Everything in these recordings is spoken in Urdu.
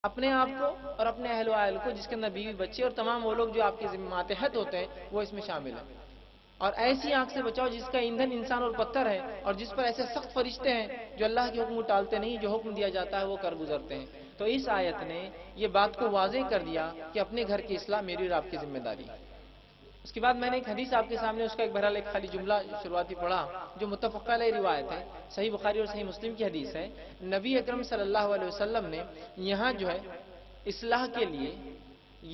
اپنے آپ کو اور اپنے اہل و عیال کو، جس کے اندر بیوی بچے اور تمام وہ لوگ جو آپ کے ماتحت ہوتے ہیں، وہ اس میں شامل ہیں۔ اور ایسی آنکھ سے بچاؤ جس کا ایندھن انسان اور پتھر ہے، اور جس پر ایسے سخت فرشتے ہیں جو اللہ کے حکم کو ٹالتے نہیں، جو حکم دیا جاتا ہے وہ کر گزرتے ہیں۔ تو اس آیت نے یہ بات کو واضح کر دیا کہ اپنے گھر کی اصلاح میری اور آپ کی ذمہ داری ہے۔ اس کے بعد میں نے ایک حدیث آپ کے سامنے، اس کا ایک بہرحال ایک خالی جملہ شروعاتی پڑھا، جو متفق علیہ روایت ہے، صحیح بخاری اور صحیح مسلم کی حدیث ہے۔ نبی اکرم صلی اللہ علیہ وسلم نے یہاں جو ہے اصلاح کے لیے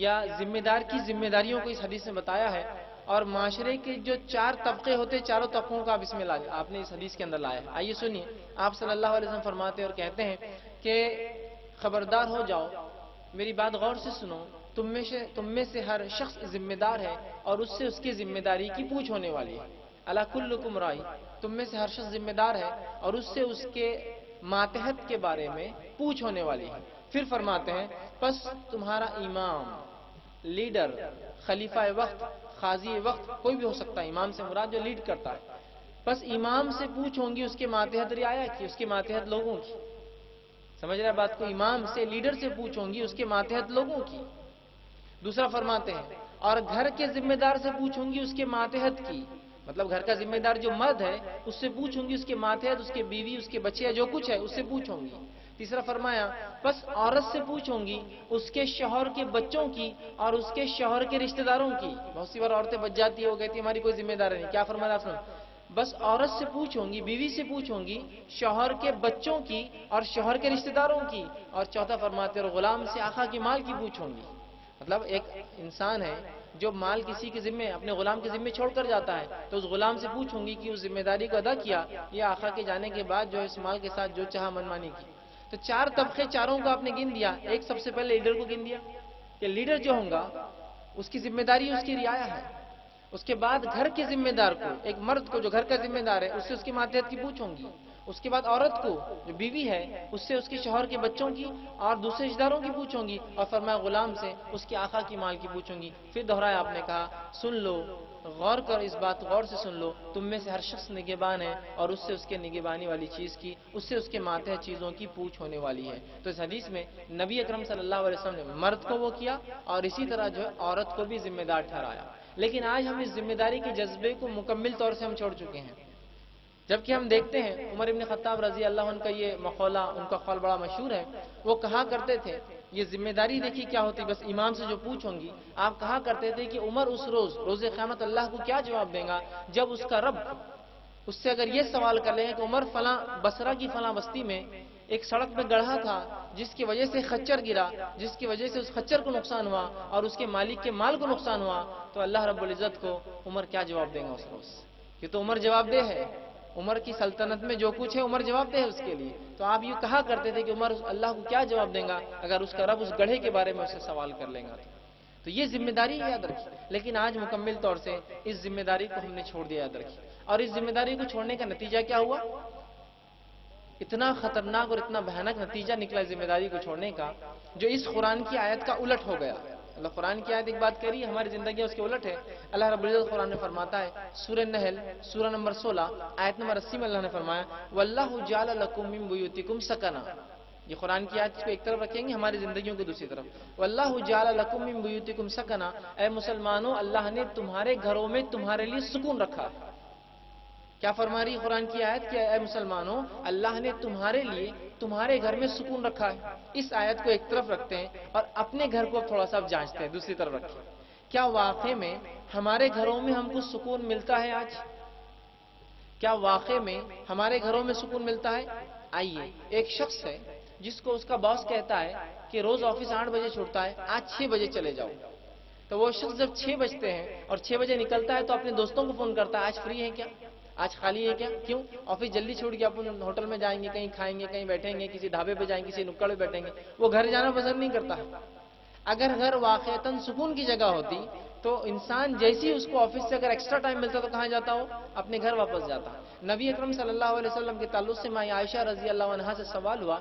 یا ذمہ دار کی ذمہ داریوں کو اس حدیث میں بتایا ہے، اور معاشرے کے جو چار طبقے ہوتے، چاروں طبقوں کا آپ نے اس حدیث کے اندر لایا ہے۔ آئیے سنیے، آپ صلی اللہ علیہ وسلم فرماتے اور کہتے ہیں کہ خبردار ہو جاؤ، میری بات غور سے سنو، تم میں سے ہر شخص ذمہ دار ہے اور اس سے اس کی ذمہ داری کی پوچھ ہونے والی ہے۔ الا کلکم رائی، تم میں سے ہر شخص ذمہ دار ہے اور اس سے اس کے ماتحت کے بارے میں پوچھ ہونے والی ہے۔ پھر فرماتے ہیں پس تمہارا امام، لیڈر، خلیفہ وقت، قاضی وقت، کوئی بھی ہو سکتا ہے، امام سے مراد جو لیڈ کرتا ہے، بس امام سے پوچھ ہوں گی اس کے ماتحت رعایا کی، اس کے ماتحت لوگوں کی۔ سمجھ رہے بات کو؟ امام سے، لیڈر سے پوچھوں گی اس کے ماتحت لوگوں کی۔ دوسرا فرماتے ہیں اور گھر کے ذمہ دار سے پوچھوں گی اس کے ماتحت کی، مطلب گھر کا ذمہ دار جو مرد ہے اس سے پوچھوں گی اس کے ماتحت، اس کے بیوی، اس کے بچے، جو کچھ ہے اس سے پوچھوں گی۔ تیسرا فرمایا بس عورت سے پوچھوں گی اس کے شوہر کے بچوں کی اور اس کے شوہر کے رشتہ داروں کی۔ بہت سی بار عورتیں بچ جاتی ہو، کہتی ہماری کوئی ذمہ دار نہیں۔ کیا فرمایا آپ نے؟ بس عورت سے پوچھوں گی، بیوی سے پوچھوں گی، شوہر کے بچوں کی اور شوہر کے رشتہ داروں کی، اور چوتھا فرماتے اور غلام سے آقا کی مال کی پوچھوں گی۔ مطلب ایک انسان ہے جو مال کسی کے ذمے، اپنے غلام کے ذمے چھوڑ کر جاتا ہے، تو اس غلام سے پوچھوں گی کہ اس ذمہ داری کو ادا کیا یا آقا کے جانے کے بعد جو اس مال کے ساتھ جو چاہا منمانی کی۔ تو چار طبقے، چاروں کو آپ نے گن دیا۔ ایک سب سے پہلے لیڈر کو گن دیا کہ لیڈر جو ہوں گا اس کی ذمہ داری اس کی رعایا ہے۔ اس کے بعد گھر کے ذمہ دار کو، ایک مرد کو جو گھر کا ذمہ دار ہے، اس سے اس کی ماتحت کی پوچھوں گی۔ اس کے بعد عورت کو جو بیوی ہے اس سے اس کے شوہر کے بچوں کی اور دوسرے رشتہ داروں کی پوچھوں گی، اور فرمایا غلام سے اس کے آقا کی مال کی پوچھوں گی۔ پھر دہرایا آپ نے کہا سن لو، غور کر، اس بات غور سے سن لو، تم میں سے ہر شخص نگہبان ہے اور اس سے اس کے نگہبانی والی چیز کی، اس سے اس کے ماتحت چیزوں کی پوچھ ہونے والی ہے۔ تو اس حدیث میں نبی اکرم صلی اللہ علیہ وسلم نے مرد کو وہ کیا اور اسی طرح جو ہے عورت کو بھی ذمہ دار ٹھہرایا۔ لیکن آج ہم اس ذمہ داری کے جذبے کو مکمل طور سے ہم چھوڑ چکے ہیں، جبکہ ہم دیکھتے ہیں عمر ابن خطاب رضی اللہ عنہ کا یہ مقولہ، ان کا قول بڑا مشہور ہے، وہ کہا کرتے تھے، یہ ذمہ داری دیکھیے کیا ہوتی، بس امام سے جو پوچھوں گی، آپ کہا کرتے تھے کہ عمر اس روز قیامت اللہ کو کیا جواب دے گا جب اس کا رب اس سے اگر یہ سوال کر لیں کہ عمر فلاں بصرہ کی فلاں بستی میں ایک سڑک میں گڑھا تھا جس کی وجہ سے خچر گرا، جس کی وجہ سے اس خچر کو نقصان ہوا اور اس کے مالک کے مال کو نقصان ہوا، تو اللہ رب العزت کو عمر کیا جواب دے گا اس روز؟ یہ تو عمر جواب دہ ہے، عمر کی سلطنت میں جو کچھ ہے عمر جواب دہ ہے اس کے لیے۔ تو آپ یہ کہا کرتے تھے کہ عمر اللہ کو کیا جواب دیں گا اگر اس کا رب اس گڑھے کے بارے میں اسے سوال کر لیں گا۔ تو یہ ذمہ داری یاد رکھی، لیکن آج مکمل طور سے اس ذمہ داری کو ہم نے چھوڑ دیا، یاد رکھی۔ اور اس ذمہ داری کو چھوڑنے کا نتیجہ کیا ہوا؟ اتنا خطرناک اور اتنا بھیانک نتیجہ نکلا ذمہ داری کو چھوڑنے کا، جو اس قرآن کی آیت کا الٹ ہو گیا۔ اللہ قرآن کی آیت ایک بات کہہ رہی ہے، ہماری زندگی اس کے الٹ ہے۔ اللہ رب العزت قرآن میں فرماتا ہے، سورہ نحل سورہ نمبر 16 آیت نمبر 80 میں اللہ نے فرمایا وَاللَّهُ جَعَلَ لَكُم مِّن بُيُوتِكُمْ سَكَنًا۔ یہ قرآن کی آیت کو ایک طرف رکھیں گے، ہماری زندگیوں کو دوسری طرف۔ وَاللَّهُ جَعَلَ لَكُم مِّن بُيُوتِكُمْ سَكَنًا، اے مسلمانوں اللہ نے تمہارے گھروں میں تمہارے لیے سکون رکھا ہے۔ کیا فرما رہی قرآن کی آیت کہ اے مسلمانوں اللہ نے تمہارے لیے تمہارے گھر میں سکون رکھا ہے۔ اس آیت کو ایک طرف رکھتے ہیں اور اپنے گھر کو تھوڑا سا جانچتے ہیں، دوسری طرف رکھیں۔ کیا واقع میں ہمارے گھروں میں ہم کو سکون ملتا ہے آج؟ کیا واقع میں ہمارے گھروں میں سکون ملتا ہے؟ آئیے، ایک شخص ہے جس کو اس کا باس کہتا ہے کہ روز آفس 8 بجے چھوڑتا ہے، آج 6 بجے چلے جاؤ۔ تو وہ شخص جب 6 بجتے ہیں اور 6 بجے نکلتا ہے تو اپنے دوستوں کو فون کرتا ہے، آج فری ہے کیا؟ آج خالی ہے کیا؟ کیوں؟ آفس جلدی چھوٹ گیا، اپن ہوٹل میں جائیں گے، کہیں کھائیں گے، کہیں بیٹھیں گے، کسی ڈھابے پہ جائیں گے، کسی نکڑ پہ بیٹھیں گے۔ وہ گھر جانا پسند نہیں کرتا۔ اگر گھر واقعتاً سکون کی جگہ ہوتی تو انسان جیسی اس کو آفس سے اگر ایکسٹرا ٹائم ملتا تو کہاں جاتا ہو؟ اپنے گھر واپس جاتا۔ نبی اکرم صلی اللہ علیہ وسلم کے تعلق سے ماں عائشہ رضی اللہ عنہا سے سوال ہوا،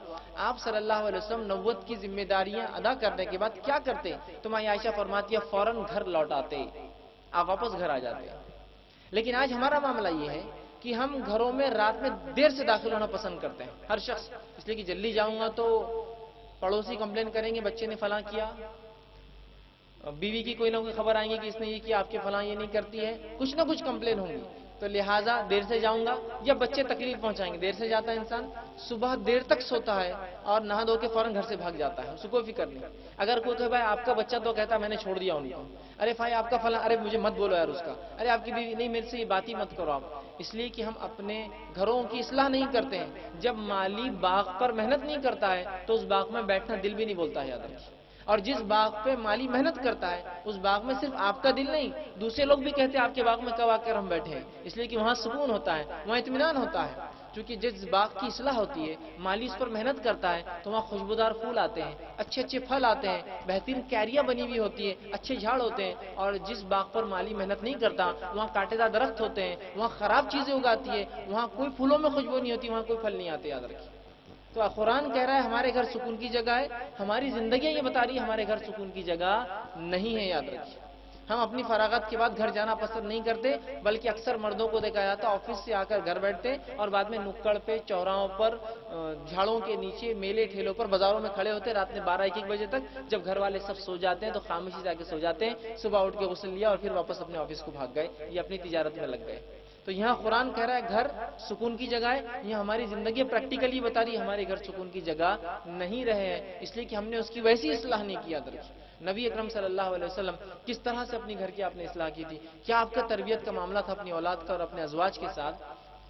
آپ صلی اللہ علیہ وسلم نبوت کی ذمہ داریاں ادا کرنے کے بعد کیا کرتے؟ تو ماں عائشہ فرماتی ہے فوراً گھر لوٹ آتے، آپ واپس گھر آ جاتے۔ لیکن آج ہمارا معاملہ یہ ہے کہ ہم گھروں میں رات میں دیر سے داخل ہونا پسند کرتے ہیں، ہر شخص، اس لیے کہ جلدی جاؤں گا تو پڑوسی کمپلین کریں گے بچے نے فلاں کیا، بیوی کی کوئی نہ کوئی خبر آئیں گی کہ اس نے یہ کیا، آپ کے فلاں یہ نہیں کرتی ہے، کچھ نہ کچھ کمپلین ہوں گی. تو لہٰذا دیر سے جاؤں گا، یا بچے تکلیف پہنچائیں گے. دیر سے جاتا ہے انسان، صبح دیر تک سوتا ہے اور نہا دھو کے فوراً گھر سے بھاگ جاتا ہے، اس کو کوئی فکر نہیں. اگر کوئی کہ بھائی آپ کا بچہ تو کہتا ہے میں نے چھوڑ دیا ان کو، ارے بھائی آپ کا فلاں، ارے مجھے مت بولو یار اس کا، ارے آپ کی بیوی نہیں، میرے سے یہ بات ہی مت کرو آپ. اس لیے کہ ہم اپنے گھروں کی اصلاح نہیں کرتے ہیں. جب مالی باغ پر محنت نہیں کرتا ہے تو اس باغ میں بیٹھنا دل بھی نہیں بولتا ہے، یاد رکھیے. اور جس باغ پہ مالی محنت کرتا ہے اس باغ میں صرف آپ کا دل نہیں، دوسرے لوگ بھی کہتے ہیں آپ کے باغ میں کب آ کر ہم بیٹھے ہیں، اس لیے کہ وہاں سکون ہوتا ہے، وہاں اطمینان ہوتا ہے. کیونکہ جس باغ کی اصلاح ہوتی ہے، مالی اس پر محنت کرتا ہے، تو وہاں خوشبودار پھول آتے ہیں، اچھے اچھے پھل آتے ہیں، بہترین کیریاں بنی ہوئی ہوتی ہے، اچھے جھاڑ ہوتے ہیں. اور جس باغ پر مالی محنت نہیں کرتا وہاں کانٹے دار درخت ہوتے ہیں، وہاں خراب چیزیں اگاتی ہے، وہاں کوئی پھولوں میں خوشبو نہیں ہوتی، وہاں کوئی پھل نہیں آتے، یاد رکھیے. تو قرآن کہہ رہا ہے ہمارے گھر سکون کی جگہ ہے، ہماری زندگیاں یہ بتا رہی ہے ہمارے گھر سکون کی جگہ نہیں ہے، یاد رکھیے. ہم اپنی فراغت کے بعد گھر جانا پسند نہیں کرتے، بلکہ اکثر مردوں کو دیکھا جاتا آفس سے آ کر گھر بیٹھتے اور بعد میں نکڑ پہ، چوراہوں پر، جھاڑوں کے نیچے، میلے ٹھیلوں پر، بازاروں میں کھڑے ہوتے رات میں 12-1 بجے تک. جب گھر والے سب سو جاتے ہیں تو خاموشی سے آ کے سو جاتے ہیں، صبح اٹھ کے غسل لیا اور پھر واپس اپنے آفس کو بھاگ گئے یا اپنی تجارت میں لگ گئے. تو یہاں قرآن کہہ رہا ہے گھر سکون کی جگہ ہے. یہ ہماری زندگی پریکٹیکلی بتا رہی ہے ہمارے گھر سکون کی جگہ نہیں رہے ہیں، اس لیے کہ ہم نے اس کی ویسی اصلاح نہیں کیا. نبی اکرم صلی اللہ علیہ وسلم کس طرح سے اپنی گھر کی آپ نے اصلاح کی تھی؟ کیا آپ کا تربیت کا معاملہ تھا اپنی اولاد کا اور اپنے ازواج کے ساتھ؟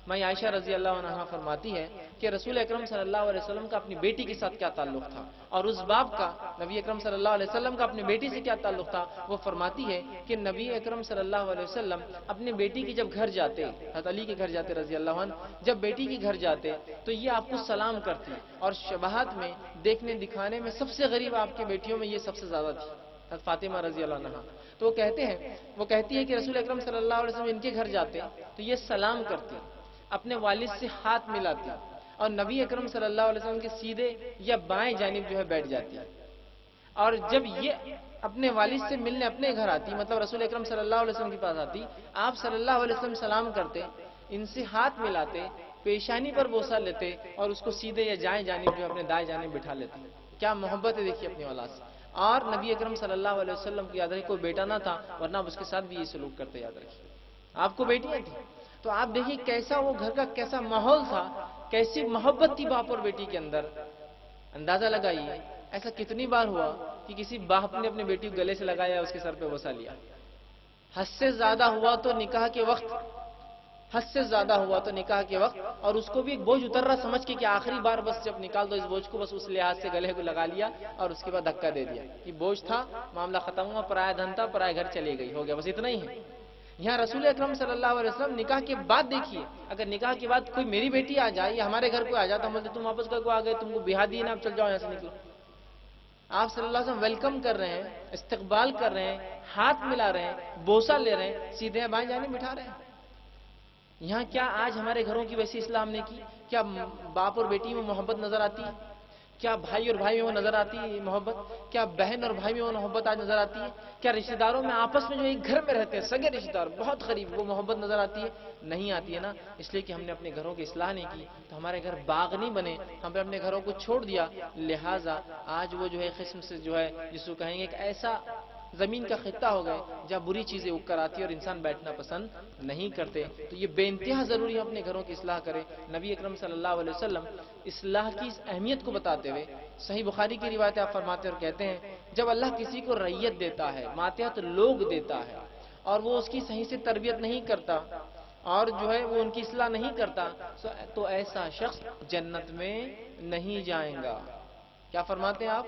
میں عائشہ رضی اللہ عنہا فرماتی ہے کہ رسول اکرم صلی اللہ علیہ وسلم کا اپنی بیٹی کے ساتھ کیا تعلق تھا، اور اس باب کا نبی اکرم صلی اللہ علیہ وسلم کا اپنی بیٹی سے کیا تعلق تھا. وہ فرماتی ہے کہ نبی اکرم صلی اللہ علیہ وسلم اپنے بیٹی کی جب گھر جاتے، حضرت علی کے گھر جاتے رضی اللہ عنہ، جب بیٹی کے گھر جاتے تو یہ آپ کو سلام کرتی، اور شباہت میں، دیکھنے دکھانے میں سب سے غریب آپ کی بیٹیوں میں یہ سب سے زیادہ تھی، حضرت فاطمہ رضی اللہ عنہا. تو وہ کہتی ہے کہ رسول اکرم صلی اللہ علیہ وسلم ان کے گھر جاتے تو یہ سلام کرتی، اپنے والد سے ہاتھ ملاتی، اور نبی اکرم صلی اللہ علیہ وسلم کے سیدھے یا بائیں جانب جو ہے بیٹھ جاتی. اور جب یہ اپنے والد سے ملنے اپنے گھر آتی، مطلب رسول اکرم صلی اللہ علیہ وسلم کے پاس آتی، آپ صلی اللہ علیہ وسلم سلام کرتے، ان سے ہاتھ ملاتے، پیشانی پر بوسہ لیتے، اور اس کو سیدھے یا جائیں جانب جو اپنے دائیں جانب بٹھا لیتے. کیا محبت ہے دیکھیے اپنی اولاد سے. اور نبی اکرم صلی اللہ علیہ وسلم کی، یاد رکھیے، کوئی بیٹا نہ تھا ورنہ آپ اس کے ساتھ بھی یہ سلوک کرتے، یاد رکھیے. آپ کو بیٹیاں تھیں تو آپ دیکھیے کیسا وہ گھر کا کیسا ماحول تھا، کیسی محبت تھی باپ اور بیٹی کے اندر. اندازہ لگائیے ایسا کتنی بار ہوا کہ کسی باپ نے اپنے بیٹی کو گلے سے لگایا، اس کے سر پہ بوسہ لیا. حد سے زیادہ ہوا تو نکاح کے وقت، حد سے زیادہ ہوا تو نکاح کے وقت، اور اس کو بھی ایک بوجھ اتر رہا سمجھ کے کہ آخری بار بس جب نکال دو اس بوجھ کو، بس اس لحاظ سے گلے کو لگا لیا اور اس کے بعد دھکا دے دیا. یہ بوجھ تھا، معاملہ ختم ہوا، پرایا دھن تھا، پرائے گھر چلے گئی، ہو گیا، بس اتنا ہی ہے. یہاں رسول اکرم صلی اللہ علیہ وسلم نکاح کے بعد دیکھیے، اگر نکاح کے بعد کوئی میری بیٹی آ جائے یا ہمارے گھر کوئی آ جاتا، ہم بولتے تم واپس گھر کو آ گئے، تم کو بیاہ دیے نا، اب چل جاؤ یہاں سے نکلو. آپ صلی اللہ علیہ وسلم ویلکم کر رہے ہیں، استقبال کر رہے ہیں، ہاتھ ملا رہے ہیں، بوسہ لے رہے ہیں، سیدھے بائیں جانب بٹھا رہے ہیں. یہاں کیا آج ہمارے گھروں کی ویسی اصلاح ہم نے کی؟ کیا باپ اور بیٹی میں محبت نظر آتی ہے؟ کیا بھائی اور بھائی میں وہ نظر آتی ہے محبت؟ کیا بہن اور بھائی میں وہ محبت آج نظر آتی ہے؟ کیا رشتہ داروں میں آپس میں جو ایک گھر میں رہتے ہیں سگے رشتہ دار بہت قریب، وہ محبت نظر آتی ہے؟ نہیں آتی ہے نا. اس لیے کہ ہم نے اپنے گھروں کی اصلاح نہیں کی، تو ہمارے گھر باغ نہیں بنے، ہم نے اپنے گھروں کو چھوڑ دیا. لہٰذا آج وہ جو ہے قسم سے جو ہے جس کو کہیں گے ایک ایسا زمین کا خطہ ہو گئے جہاں بری چیزیں اگ کر آتی ہے اور انسان بیٹھنا پسند نہیں کرتے. تو یہ بے انتہا ضروری ہے اپنے گھروں کی اصلاح کرے. نبی اکرم صلی اللہ علیہ وسلم اصلاح کی اس اہمیت کو بتاتے ہوئے صحیح بخاری کی روایت آپ فرماتے اور کہتے ہیں جب اللہ کسی کو رعیت دیتا ہے، ماتحت لوگ دیتا ہے، اور وہ اس کی صحیح سے تربیت نہیں کرتا اور جو ہے وہ ان کی اصلاح نہیں کرتا تو ایسا شخص جنت میں نہیں جائے گا. کیا فرماتے ہیں آپ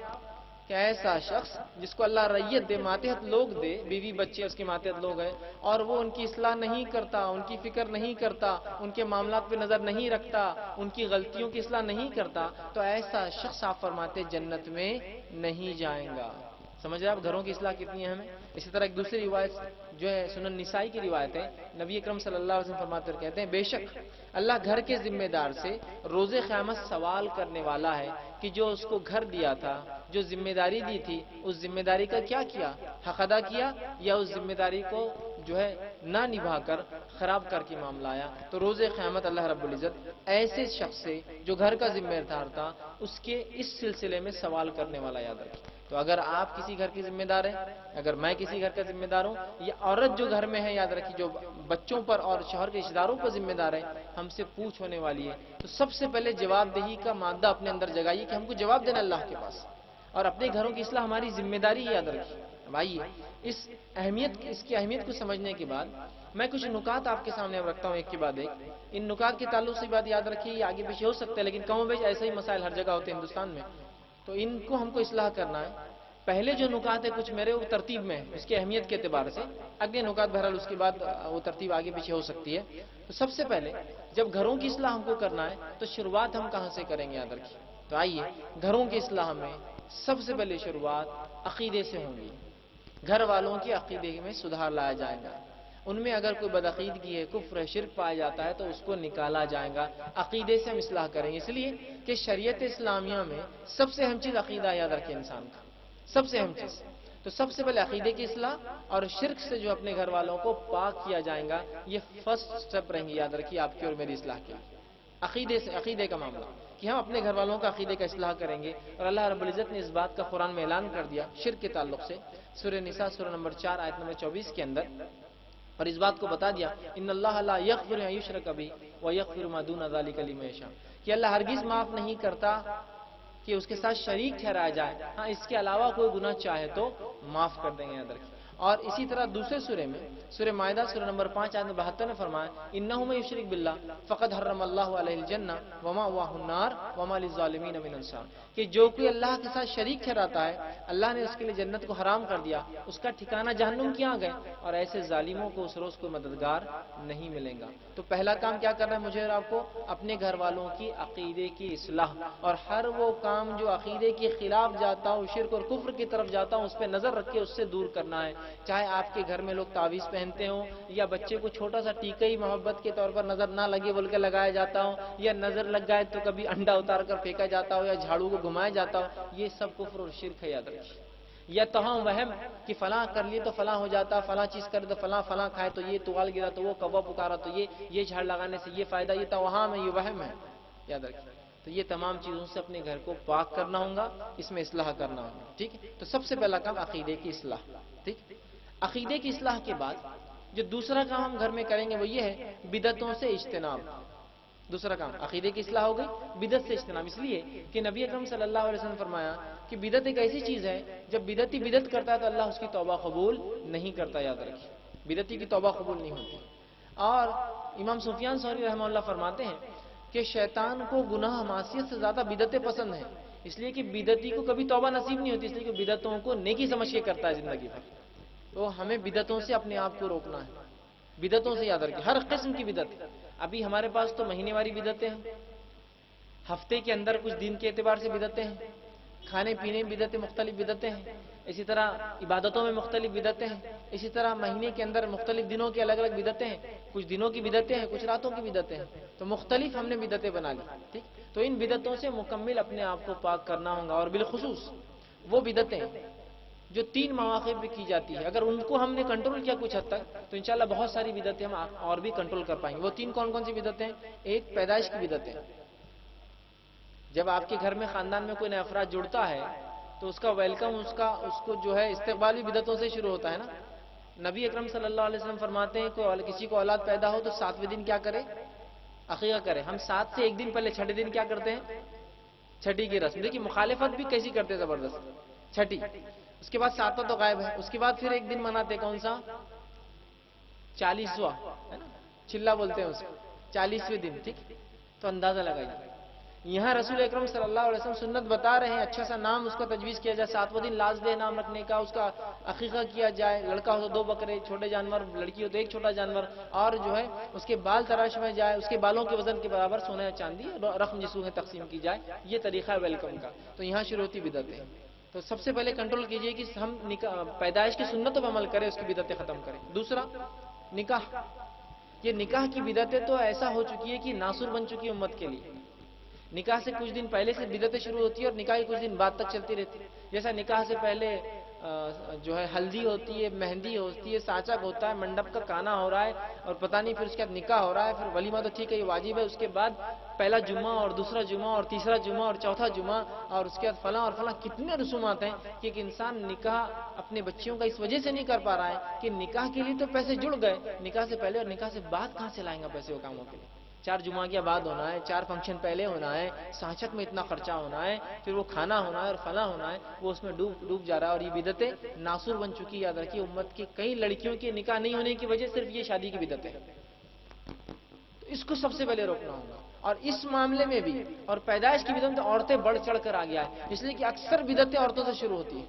کہ ایسا شخص جس کو اللہ رعیت دے، ماتحت لوگ دے، بیوی بچے اس کے ماتحت لوگ ہیں، اور وہ ان کی اصلاح نہیں کرتا، ان کی فکر نہیں کرتا، ان کے معاملات پہ نظر نہیں رکھتا، ان کی غلطیوں کی اصلاح نہیں کرتا، تو ایسا شخص آپ فرماتے جنت میں نہیں جائے گا. سمجھ رہے آپ گھروں کی اصلاح کتنی اہم ہے؟ اسی طرح ایک دوسری روایت جو ہے سنن نسائی کی روایت ہے، نبی اکرم صلی اللہ علیہ وسلم فرماتے اور کہتے ہیں بے شک اللہ گھر کے ذمہ دار سے روز قیامت سوال کرنے والا ہے کہ جو اس کو گھر دیا تھا، جو ذمہ داری دی تھی، اس ذمہ داری کا کیا کیا، حق ادا کیا، یا اس ذمہ داری کو جو ہے نہ نبھا کر خراب کر کے معاملہ آیا تو روز قیامت اللہ رب العزت ایسے شخص سے جو گھر کا ذمہ دار تھا اس کے اس سلسلے میں سوال کرنے والا یاد رکھیں۔ تو اگر آپ کسی گھر کی ذمہ دار ہیں، اگر میں کسی گھر کا ذمہ دار ہوں، یا عورت جو گھر میں ہے یاد رکھیے جو بچوں پر اور شوہر کے رشتہ داروں پر ذمہ دار ہے، ہم سے پوچھ ہونے والی ہے، تو سب سے پہلے جواب دہی کا مادہ اپنے اندر جگائیے کہ ہم کو جواب دینا اللہ کے پاس، اور اپنے گھروں کی اصلاح ہماری ذمہ داری یاد رکھیے۔ اب آئیے اس کی اہمیت کو سمجھنے کے بعد میں کچھ نکات آپ کے سامنے اب رکھتا ہوں ایک کے بعد ایک۔ ان نکات کے تعلق سے بات یاد رکھیے، یہ آگے پیچھے ہو سکتا ہے لیکن کم و بیش ایسے ہی مسائل ہر جگہ ہوتے ہیں ہندوستان میں، تو ان کو ہم کو اصلاح کرنا ہے۔ پہلے جو نکات ہے کچھ میرے وہ ترتیب میں ہے اس کی اہمیت کے اعتبار سے، اگلے نکات بہرحال اس کے بعد وہ ترتیب آگے پیچھے ہو سکتی ہے۔ تو سب سے پہلے جب گھروں کی اصلاح ہم کو کرنا ہے تو شروعات ہم کہاں سے کریں گے یاد رکھیے۔ تو آئیے گھروں کی اصلاح میں سب سے پہلے شروعات عقیدے سے ہوں گی۔ گھر والوں کے عقیدے میں سدھار لایا جائے گا، ان میں اگر کوئی بدعقیدگی ہے، کفر ہے، شرک پایا جاتا ہے تو اس کو نکالا جائے گا۔ عقیدے سے ہم اصلاح کریں گے، اس لیے کہ شریعت اسلامیہ میں سب سے اہم چیز عقیدہ یاد رکھے انسان کا، سب سے اہم چیز۔ تو سب سے پہلے عقیدے کی اصلاح اور شرک سے جو اپنے گھر والوں کو پاک کیا جائے گا، یہ فرسٹ سٹیپ رہیں گے یاد رکھیے آپ کی اور میری اصلاح کے لیے۔ عقیدے سے، عقیدے کا معاملہ کہ ہم اپنے گھر والوں کا عقیدے کا اصلاح کریں گے، اور اللہ رب العزت نے اس بات کا قرآن میں اعلان کر دیا شرک کے تعلق سے سورہ نساء سورہ نمبر 4 آیت نمبر 24 کے اندر، اور اس بات کو بتا دیا ان اللہ لا یغفر ان یشرک بہ ویغفر ما دون ذلک لمن یشاء، کہ اللہ ہرگز معاف نہیں کرتا کہ اس کے ساتھ شریک ٹھہرایا جائے، ہاں اس کے علاوہ کوئی گناہ چاہے تو معاف کر دیں گے یاد رکھیں۔ اور اسی طرح دوسرے سورے میں سورہ مائدہ سورہ نمبر 5 آیت 72 میں فرمایا انہ من یشرک باللہ فقد حرم اللہ علیہ الجنہ ومأواہ النار وما للظالمین من انصار، کہ جو کوئی اللہ کے ساتھ شریک ٹھہراتا ہے اللہ نے اس کے لیے جنت کو حرام کر دیا، اس کا ٹھکانہ جہنم کی آگ ہے، اور ایسے ظالموں کو اس روز کوئی مددگار نہیں ملے گا۔ تو پہلا کام کیا کرنا ہے مجھے اور آپ کو؟ اپنے گھر والوں کی عقیدے کی اصلاح، اور ہر وہ کام جو عقیدے کے خلاف جاتا ہو، شرک اور کفر کی طرف جاتا ہوں، اس پہ نظر رکھ کے اس سے دور کرنا ہے۔ چاہے آپ کے گھر میں لوگ تعویذ پہنتے ہوں، یا بچے کو چھوٹا سا ٹیکہ ہی محبت کے طور پر نظر نہ لگے بول کے لگایا جاتا ہو، یا نظر لگ جائے تو کبھی انڈا اتار کر پھینکا جاتا ہو، یا جھاڑو کو گھمایا جاتا ہو، یہ سب کفر اور شرک ہے یاد رکھیے۔ یا توہم وہم کہ فلاں کر لیے تو فلاں ہو جاتا، فلاں چیز کرے تو فلاں کھائے تو یہ توال گرا تو وہ کوا پکارا تو یہ جھاڑ لگانے سے یہ فائدہ، یہ توہم ہے، یہ وہم ہے یاد رکھیے۔ تو یہ تمام چیزوں سے اپنے گھر کو پاک کرنا ہوگا، اس میں اصلاح کرنا ہوگا، ٹھیک ہے۔ تو سب سے پہلا کام عقیدے کی اصلاح، ٹھیک۔ عقیدے کی اصلاح کے بعد جو دوسرا کام ہم گھر میں کریں گے وہ یہ ہے بدعتوں سے اجتناب۔ دوسرا کام عقیدے کی اصلاح ہو گئی، بدعت سے اجتناب، اس لیے کہ نبی اکرم صلی اللہ علیہ وسلم نے فرمایا کہ بدعت ایک ایسی چیز ہے جب بدعتی بدعت کرتا ہے تو اللہ اس کی توبہ قبول نہیں کرتا یاد رکھیے، بدعتی کی توبہ قبول نہیں ہوتی۔ اور امام سفیان ثوری رحمہ اللہ فرماتے ہیں کہ شیطان کو گناہ معصیت سے زیادہ بدعتیں پسند ہیں، اس لیے کہ بدعتی کو کبھی توبہ نصیب نہیں ہوتی، اس لیے کہ بدعتوں کو نیکی سمجھ کے کرتا ہے زندگی بھر۔ تو ہمیں بدعتوں سے اپنے آپ کو روکنا ہے، بدعتوں سے یاد رکھیے، ہر قسم کی بدعت۔ ابھی ہمارے پاس تو مہینے والی بدعتیں ہیں، ہفتے کے اندر کچھ دن کے اعتبار سے بدعتیں ہیں، کھانے پینے میں بدعتیں، مختلف بدعتیں ہیں، اسی طرح عبادتوں میں مختلف بدعتیں ہیں، اسی طرح مہینے کے اندر مختلف دنوں کی الگ الگ بدعتیں ہیں، کچھ دنوں کی بدعتیں ہیں، کچھ راتوں کی بدعتیں ہیں، تو مختلف ہم نے بدعتیں بنا لی، ٹھیک۔ تو ان بدعتوں سے مکمل اپنے آپ کو پاک کرنا ہوگا، اور بالخصوص وہ بدعتیں جو 3 مواقع پہ کی جاتی ہے، اگر ان کو ہم نے کنٹرول کیا کچھ حد تک تو انشاءاللہ بہت ساری بدعتیں ہم اور بھی کنٹرول کر پائیں گے۔ وہ 3 کون کون سی بدعتیں؟ ایک پیدائش کی بدعتیں، جب آپ کے گھر میں خاندان میں کوئی نیا افراد جڑتا ہے تو اس کا ویلکم، اس کو جو ہے استقبال بھی بدعتوں سے شروع ہوتا ہے نا۔ نبی اکرم صلی اللہ علیہ وسلم فرماتے ہیں کسی کو اولاد پیدا ہو تو 7ویں دن کیا کرے؟ عقیقہ کرے۔ ہم 7 سے ایک دن پہلے چھٹے دن کیا کرتے ہیں؟ چھٹی کی رسم۔ دیکھیے مخالفت بھی کیسی کرتے ہیں زبردست، چھٹی، اس کے بعد 7واں تو غائب ہے، اس کے بعد پھر ایک دن مناتے کون سا؟ 40واں، ہے نا، چلا بولتے ہیں اس کو، 40ویں دن، ٹھیک۔ تو اندازہ لگائیے یہاں رسول اکرم صلی اللہ علیہ وسلم سنت بتا رہے ہیں، اچھا سا نام اس کا تجویز کیا جائے، 7واں دن لاز دے نام رکھنے کا، اس کا عقیقہ کیا جائے، لڑکا ہو تو 2 بکرے، چھوٹے جانور، لڑکی ہو تو 1 چھوٹا جانور، اور جو ہے اس کے بال تراش میں جائے، اس کے بالوں کے وزن کے برابر سونا یا چاندی رقم جسوں میں تقسیم کی جائے، یہ طریقہ ہے ویلکم کا۔ تو یہاں شروع ہوتی بدعتیں۔ تو سب سے پہلے کنٹرول کیجئے کہ ہم پیدائش کی سنتوں پر عمل کریں، اس کی بدعتیں ختم کریں۔ دوسرا نکاح، یہ نکاح کی بدعتیں تو ایسا ہو چکی ہے کہ ناسور بن چکی ہے امت کے لیے۔ نکاح سے کچھ دن پہلے سے بدعتیں شروع ہوتی ہے اور نکاح کے کچھ دن بعد تک چلتی رہتی ہے۔ جیسا نکاح سے پہلے جو ہے ہلدی ہوتی ہے، مہندی ہوتی ہے، ساچک ہوتا ہے، منڈپ کا کانا ہو رہا ہے، اور پتہ نہیں پھر اس کے بعد نکاح ہو رہا ہے، پھر ولیمہ تو ٹھیک ہے یہ واجب ہے، اس کے بعد پہلا جمعہ اور دوسرا جمعہ اور تیسرا جمعہ اور چوتھا جمعہ، اور اس کے بعد فلاں اور فلاں، کتنے رسومات ہیں کہ ایک انسان نکاح اپنے بچیوں کا اس وجہ سے نہیں کر پا رہا ہے کہ نکاح کے لیے تو پیسے جڑ گئے، نکاح سے پہلے اور نکاح سے بعد کہاں سے لائیں گا پیسے وہ کاموں کے لیے؟ 4 جمعہ کے بعد ہونا ہے، 4 فنکشن پہلے ہونا ہے، سانچک میں اتنا خرچہ ہونا ہے، پھر وہ کھانا ہونا ہے اور فلاں ہونا ہے، وہ اس میں ڈوب جا رہا ہے، اور یہ بدعتیں ناسور بن چکی. یاد رکھیے امت کی کئی لڑکیوں کے نکاح نہیں ہونے کی وجہ صرف یہ شادی کی بدعتیں ہیں. تو اس کو سب سے پہلے روکنا ہوگا. اور اس معاملے میں بھی اور پیدائش کی بدعت میں تو عورتیں بڑھ چڑھ کر آ گیا ہے، اس لیے کہ اکثر بدعتیں عورتوں سے شروع ہوتی ہیں.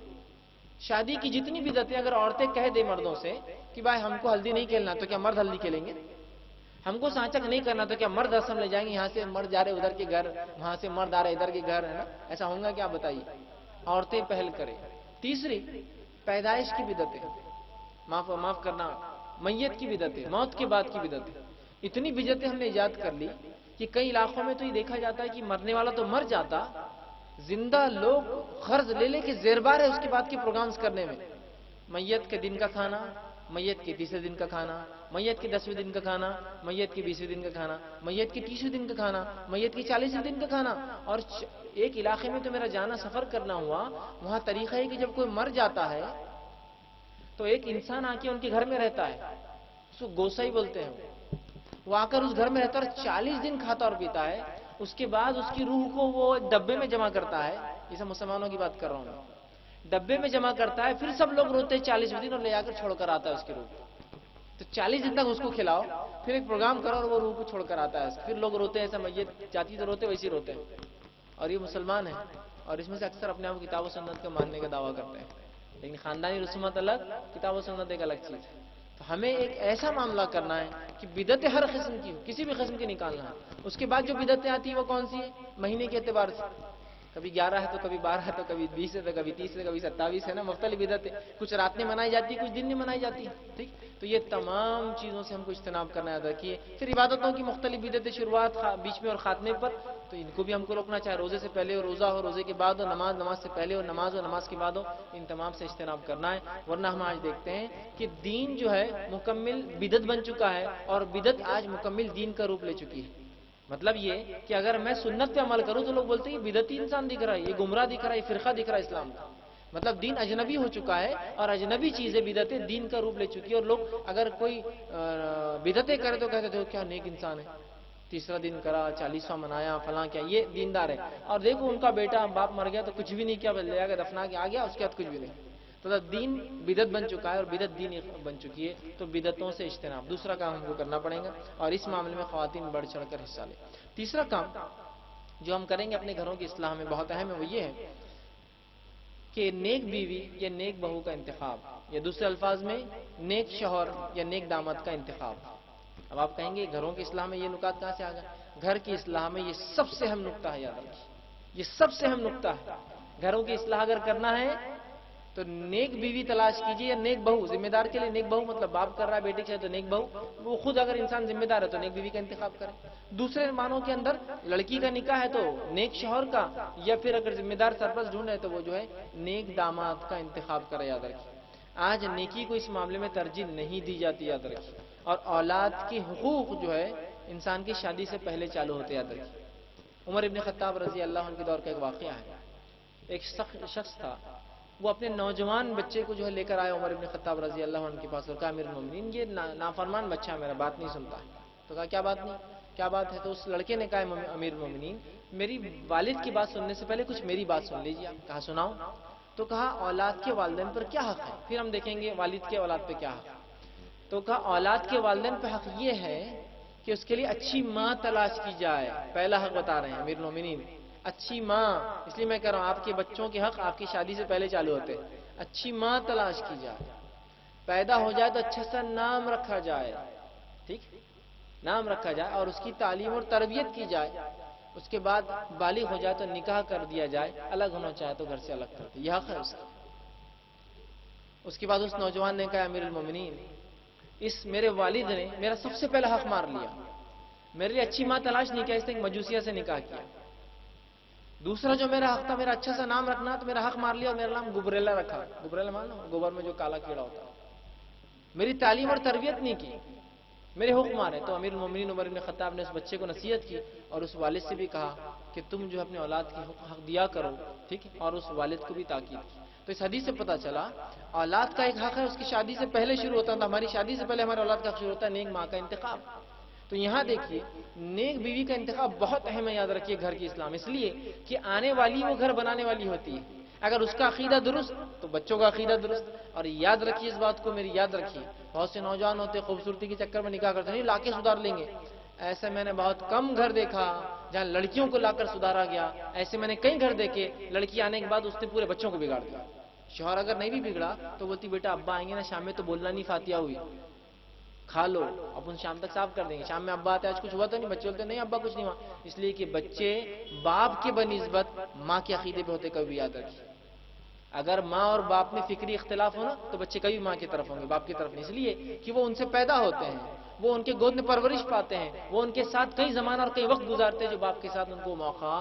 شادی کی جتنی بدعتیں اگر عورتیں کہہ دیں مردوں سے کہ بھائی ہم کو ہلدی نہیں کھیلنا تو کیا مرد ہلدی کھیلیں گے؟ ہم کو سانچک نہیں کرنا تو کیا مرد رسم لے جائیں گے؟ یہاں سے مرد جا رہے ادھر کے گھر، وہاں سے مرد آ رہے ادھر کے گھر، ہے نا؟ ایسا ہوگا کیا بتائیے؟ عورتیں پہل کریں. تیسری، پیدائش کی بدعتیں، معاف کرنا، میت کی بدعتیں، موت کے بعد کی بدعتیں. اتنی بدعتیں ہم نے ایجاد کر لی کہ کئی علاقوں میں تو یہ دیکھا جاتا ہے کہ مرنے والا تو مر جاتا، زندہ لوگ قرض لے لے کے زیربار ہے اس کے بعد کے پروگرامز کرنے میں. میت کے دن کا کھانا، میت کے تیسرے دن کا کھانا، میت کے 10ویں دن کا کھانا، میت کے 20ویں دن کا کھانا، میت کے 30ویں دن کا کھانا، میت کے 40ویں دن کا کھانا. اور ایک علاقے میں تو میرا جانا سفر کرنا ہوا، وہاں طریقہ ہے کہ جب کوئی مر جاتا ہے تو ایک انسان آ کے ان کے گھر میں رہتا ہے، اس کو گوسائی بولتے ہیں. وہ آ کر اس گھر میں رہتا ہے اور 40 دن کھاتا اور پیتا ہے. اس کے بعد اس کی روح کو وہ ایک ڈبے میں جمع کرتا ہے، جیسے مسلمانوں کی بات کر رہا ہوں میں، ڈبے میں جمع کرتا ہے. پھر سب لوگ روتے ہیں 40ویں دن اور لے جا کر چھوڑ کر آتا ہے اس کی روح. تو 40 دن تک اس کو کھلاؤ، پھر ایک پروگرام کرو اور وہ روح کو چھوڑ کر آتا ہے. پھر لوگ روتے ہیں، ایسا میت جاتی تو روتے ویسے روتے ہیں. اور یہ مسلمان ہیں، اور اس میں سے اکثر اپنے آپ کو کتاب و سنت کو ماننے کا دعویٰ کرتے ہیں، لیکن خاندانی رسومات الگ، کتاب و سنت ایک الگ چیز ہے. تو ہمیں ایک ایسا معاملہ کرنا ہے کہ بدعتیں ہر قسم کی ہو، کسی بھی قسم کی نکالنا ہے. اس کے بعد جو بدعتیں آتی ہیں وہ کون سی ہے؟ مہینے کے اعتبار سے، کبھی 11 ہے تو کبھی 12 ہے تو کبھی 20 ہے تو کبھی 30 ہے کبھی 27 ہے نا، مختلف بدعتیں. کچھ رات میں منائی جاتی ہے، کچھ دن میں منائی جاتی ہے. ٹھیک، تو یہ تمام چیزوں سے ہم کو اجتناب کرنا یاد رکھیے. پھر عبادتوں کی مختلف بدعتیں، شروعات بیچ میں اور خاتمے پر، تو ان کو بھی ہم کو روکنا، چاہے روزے سے پہلے ہو، روزہ ہو، روزے کے بعد ہو، نماز سے پہلے ہو، نماز ہو، نماز کے بعد ہو. ان تمام سے اجتناب کرنا ہے. ورنہ ہم آج دیکھتے ہیں کہ دین جو ہے مکمل بدعت بن چکا ہے، اور بدعت آج مکمل دین کا روپ لے چکی ہے. مطلب یہ کہ اگر میں سنت پہ عمل کروں تو لوگ بولتے ہیں یہ بدعتی انسان دکھ رہا ہے، یہ گمراہ دکھ رہا ہے، یہ فرقہ دکھ رہا ہے اسلام کا. مطلب دین اجنبی ہو چکا ہے، اور اجنبی چیزیں بدعتیں دین کا روپ لے چکی ہے. اور لوگ اگر کوئی بدعتیں کرے تو کہتے تھے کیا نیک انسان ہے، تیسرا دن کرا، 40واں منایا، فلاں کیا، یہ دیندار ہے. اور دیکھو ان کا بیٹا باپ مر گیا تو کچھ بھی نہیں کیا، لے آ کے دفنا کے آ گیا، اس کے بعد کچھ بھی نہیں. تو دین بدعت بن چکا ہے، اور بدعت دین بن چکی ہے. تو بدعتوں سے اجتناب دوسرا کام ہم کو کرنا پڑے گا، اور اس معاملے میں خواتین بڑھ چڑھ کر حصہ لیں. تیسرا کام جو ہم کریں گے اپنے گھروں کی اصلاح میں بہت اہم ہے، وہ یہ ہے کہ نیک بیوی یا نیک بہو کا انتخاب، یا دوسرے الفاظ میں نیک شوہر یا نیک داماد کا انتخاب. اب آپ کہیں گے گھروں کی اصلاح میں یہ نکات کہاں سے آ گیا؟ گھر کی اصلاح میں یہ سب سے اہم نقطہ ہے، یاد رکھیے یہ سب سے اہم نقطہ ہے. گھروں کی اصلاح اگر کرنا ہے تو نیک بیوی تلاش کیجیے، یا نیک بہو. ذمہ دار کے لیے نیک بہو مطلب باپ کر رہا ہے بیٹے کے ساتھ تو نیک بہو، وہ خود اگر انسان ذمہ دار ہے تو نیک بیوی کا انتخاب کرے. دوسرے معنوں کے اندر لڑکی کا نکاح ہے تو نیک شوہر کا، یا پھر اگر ذمہ دار سرپرست ڈھونڈ ہے تو وہ جو ہے نیک داماد کا انتخاب کرے. یاد رکھیے آج نیکی کو اس معاملے میں ترجیح نہیں دی جاتی، یاد رکھیے. اور اولاد کے حقوق جو ہے انسان کی شادی سے پہلے چالو ہوتے، یاد رکھیے. عمر ابن خطاب رضی اللہ عنہ کے دور کا ایک واقعہ ہے. ایک شخص تھا، وہ اپنے نوجوان بچے کو جو ہے لے کر آیا عمر ابن خطاب رضی اللہ عنہ کے پاس، اور کہا امیر المومنین یہ نافرمان بچہ ہے میرا، بات نہیں سنتا. تو کہا کیا بات نہیں، کیا بات ہے؟ تو اس لڑکے نے کہا امیر المومنین میری والد کی بات سننے سے پہلے کچھ میری بات سن لیجیے. کہا سناؤ. تو کہا اولاد کے والدین پر کیا حق ہے، پھر ہم دیکھیں گے والد کے اولاد پہ کیا حق ہے. تو کہا اولاد کے والدین پہ حق یہ ہے کہ اس کے لیے اچھی ماں تلاش کی جائے. پہلا حق بتا رہے ہیں امیر المومنین، اچھی ماں. اس لیے میں کہہ رہا ہوں آپ کے بچوں کے حق آپ کی شادی سے پہلے چالو ہوتے. اچھی ماں تلاش کی جائے، پیدا ہو جائے تو اچھا سا نام رکھا جائے. ٹھیک، نام رکھا جائے اور اس کی تعلیم اور تربیت کی جائے. اس کے بعد بالغ ہو جائے تو نکاح کر دیا جائے، الگ ہونا چاہے تو گھر سے الگ کر دے، یہ حق ہے اس کا. اس کے بعد اس نوجوان نے کہا امیر المومنین اس میرے والد نے میرا سب سے پہلا حق مار لیا، میرے لیے اچھی ماں تلاش نہیں کیا، اس نے ایک مجوسیہ سے نکاح کیا. دوسرا جو میرا حق تھا، میرا اچھا سا نام رکھنا، تو میرا حق مار لیا اور میرا نام گبریلا رکھا. گبریلا مان لو، گوبر میں جو کالا کیڑا ہوتا ہے. میری تعلیم اور تربیت نہیں کی، میرے حکم مارے. تو امیر المومنین عمر بن خطاب نے اس بچے کو نصیحت کی اور اس والد سے بھی کہا کہ تم جو اپنے اولاد کی حق دیا کرو، ٹھیک ہے، اور اس والد کو بھی تاکید کی. تو اس حدیث سے پتہ چلا اولاد کا ایک حق ہے، اس کی شادی سے پہلے شروع ہوتا تھا. ہماری شادی سے پہلے ہمارے اولاد کا حق شروع ہوتا ہے نیک ماں کا انتخاب. تو یہاں دیکھیے نیک بیوی کا انتخاب بہت اہم ہے، یاد رکھیے گھر کی اسلام، اس لیے کہ آنے والی وہ گھر بنانے والی ہوتی ہے. اگر اس کا عقیدہ درست تو بچوں کا عقیدہ درست. اور یاد رکھیے اس بات کو، میری یاد رکھیے، بہت سے نوجوان ہوتے خوبصورتی کے چکر میں نکاح کرتے ہیں، لا کے سدھار لیں گے. ایسے میں نے بہت کم گھر دیکھا جہاں لڑکیوں کو لا کر سدھارا گیا. ایسے میں نے کئی گھر دیکھے لڑکی آنے کے بعد اس نے پورے بچوں کو بگاڑ دیا. شوہر اگر نہیں بھی بگڑا تو بولتی بیٹا ابا آئیں گے نا شام میں تو بولنا نہیں فاتحہ ہوئی، کھا لو، اپن شام تک صاف کر دیں گے. شام میں ابا آتے آج کچھ ہوا تو نہیں، بچے بولتے نہیں ابا کچھ نہیں ہوا. اس لیے کہ بچے باپ کے بنسبت ماں کے عقیدے پہ ہوتے، کبھی یاد رکھیے. اگر ماں اور باپ میں فکری اختلاف ہونا تو بچے کبھی ماں کی طرف ہوں گے، باپ کی طرف نہیں. اس لیے کہ وہ ان سے پیدا ہوتے ہیں، وہ ان کے گود میں پرورش پاتے ہیں، وہ ان کے ساتھ کئی زمانہ اور کئی وقت گزارتے ہیں جو باپ کے ساتھ ان کو موقع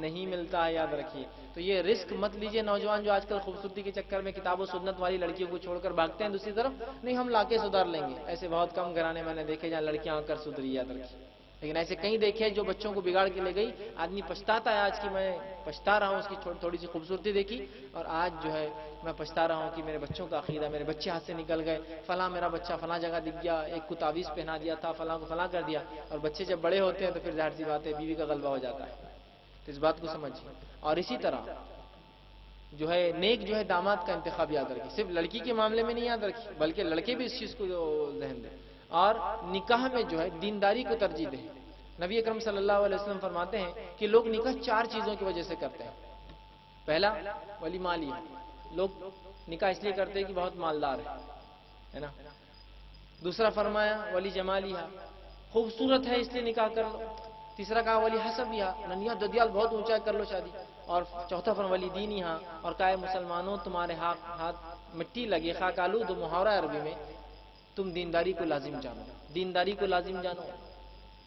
نہیں ملتا ہے، یاد رکھیے. تو یہ رسک مت لیجئے نوجوان جو آج کل خوبصورتی کے چکر میں کتاب و سنت والی لڑکیوں کو چھوڑ کر بھاگتے ہیں دوسری طرف. نہیں ہم لا کے سدھار لیں گے. ایسے بہت کم گھرانے میں نے دیکھے جہاں لڑکیاں آ کر سدھری، یاد رکھیے. لیکن ایسے کئی دیکھے جو بچوں کو بگاڑ کے لے گئی. آدمی پچھتاتا ہے آج کی، میں پچھتا رہا ہوں اس کی تھوڑی سی خوبصورتی دیکھی، اور آج جو ہے میں پچھتا رہا ہوں کہ میرے بچوں کا عقیدہ، میرے بچے ہاتھ سے نکل گئے. فلاں میرا بچہ فلاں جگہ دکھ گیا، ایک کو تعویذ پہنا دیا تھا، فلاں کو فلاں کر دیا. اور بچے جب بڑے ہوتے ہیں تو پھر ظاہر سی بات ہے بیوی کا غلبہ ہو جاتا ہے. تو اس بات کو سمجھیے. اور اسی طرح جو ہے نیک جو ہے داماد کا انتخاب یاد رکھیے. صرف لڑکی کے معاملے میں نہیں یاد رکھیے بلکہ لڑکے بھی اس چیز کو ذہن دیں. اور نکاح میں جو ہے دینداری کو ترجیح دیں. نبی اکرم صلی اللہ علیہ وسلم فرماتے ہیں کہ لوگ نکاح 4 چیزوں کی وجہ سے کرتے ہیں. پہلا ولی مالی ہے، لوگ نکاح اس لیے کرتے ہیں کہ بہت مالدار ہے نا. دوسرا فرمایا ولی جمالی ہے، خوبصورت ہے اس لیے نکاح کر لو. تیسرا کہا ولی حسب یا ننیا ددیال بہت اونچا کر لو شادی. اور چوتھا فرمایا ولی دینی ہاں، اور کہا مسلمانوں تمہارے ہاتھ مٹی لگے خاک آلود محاورہ عربی میں، تم دینداری کو لازم جانو، دینداری کو لازم جانو.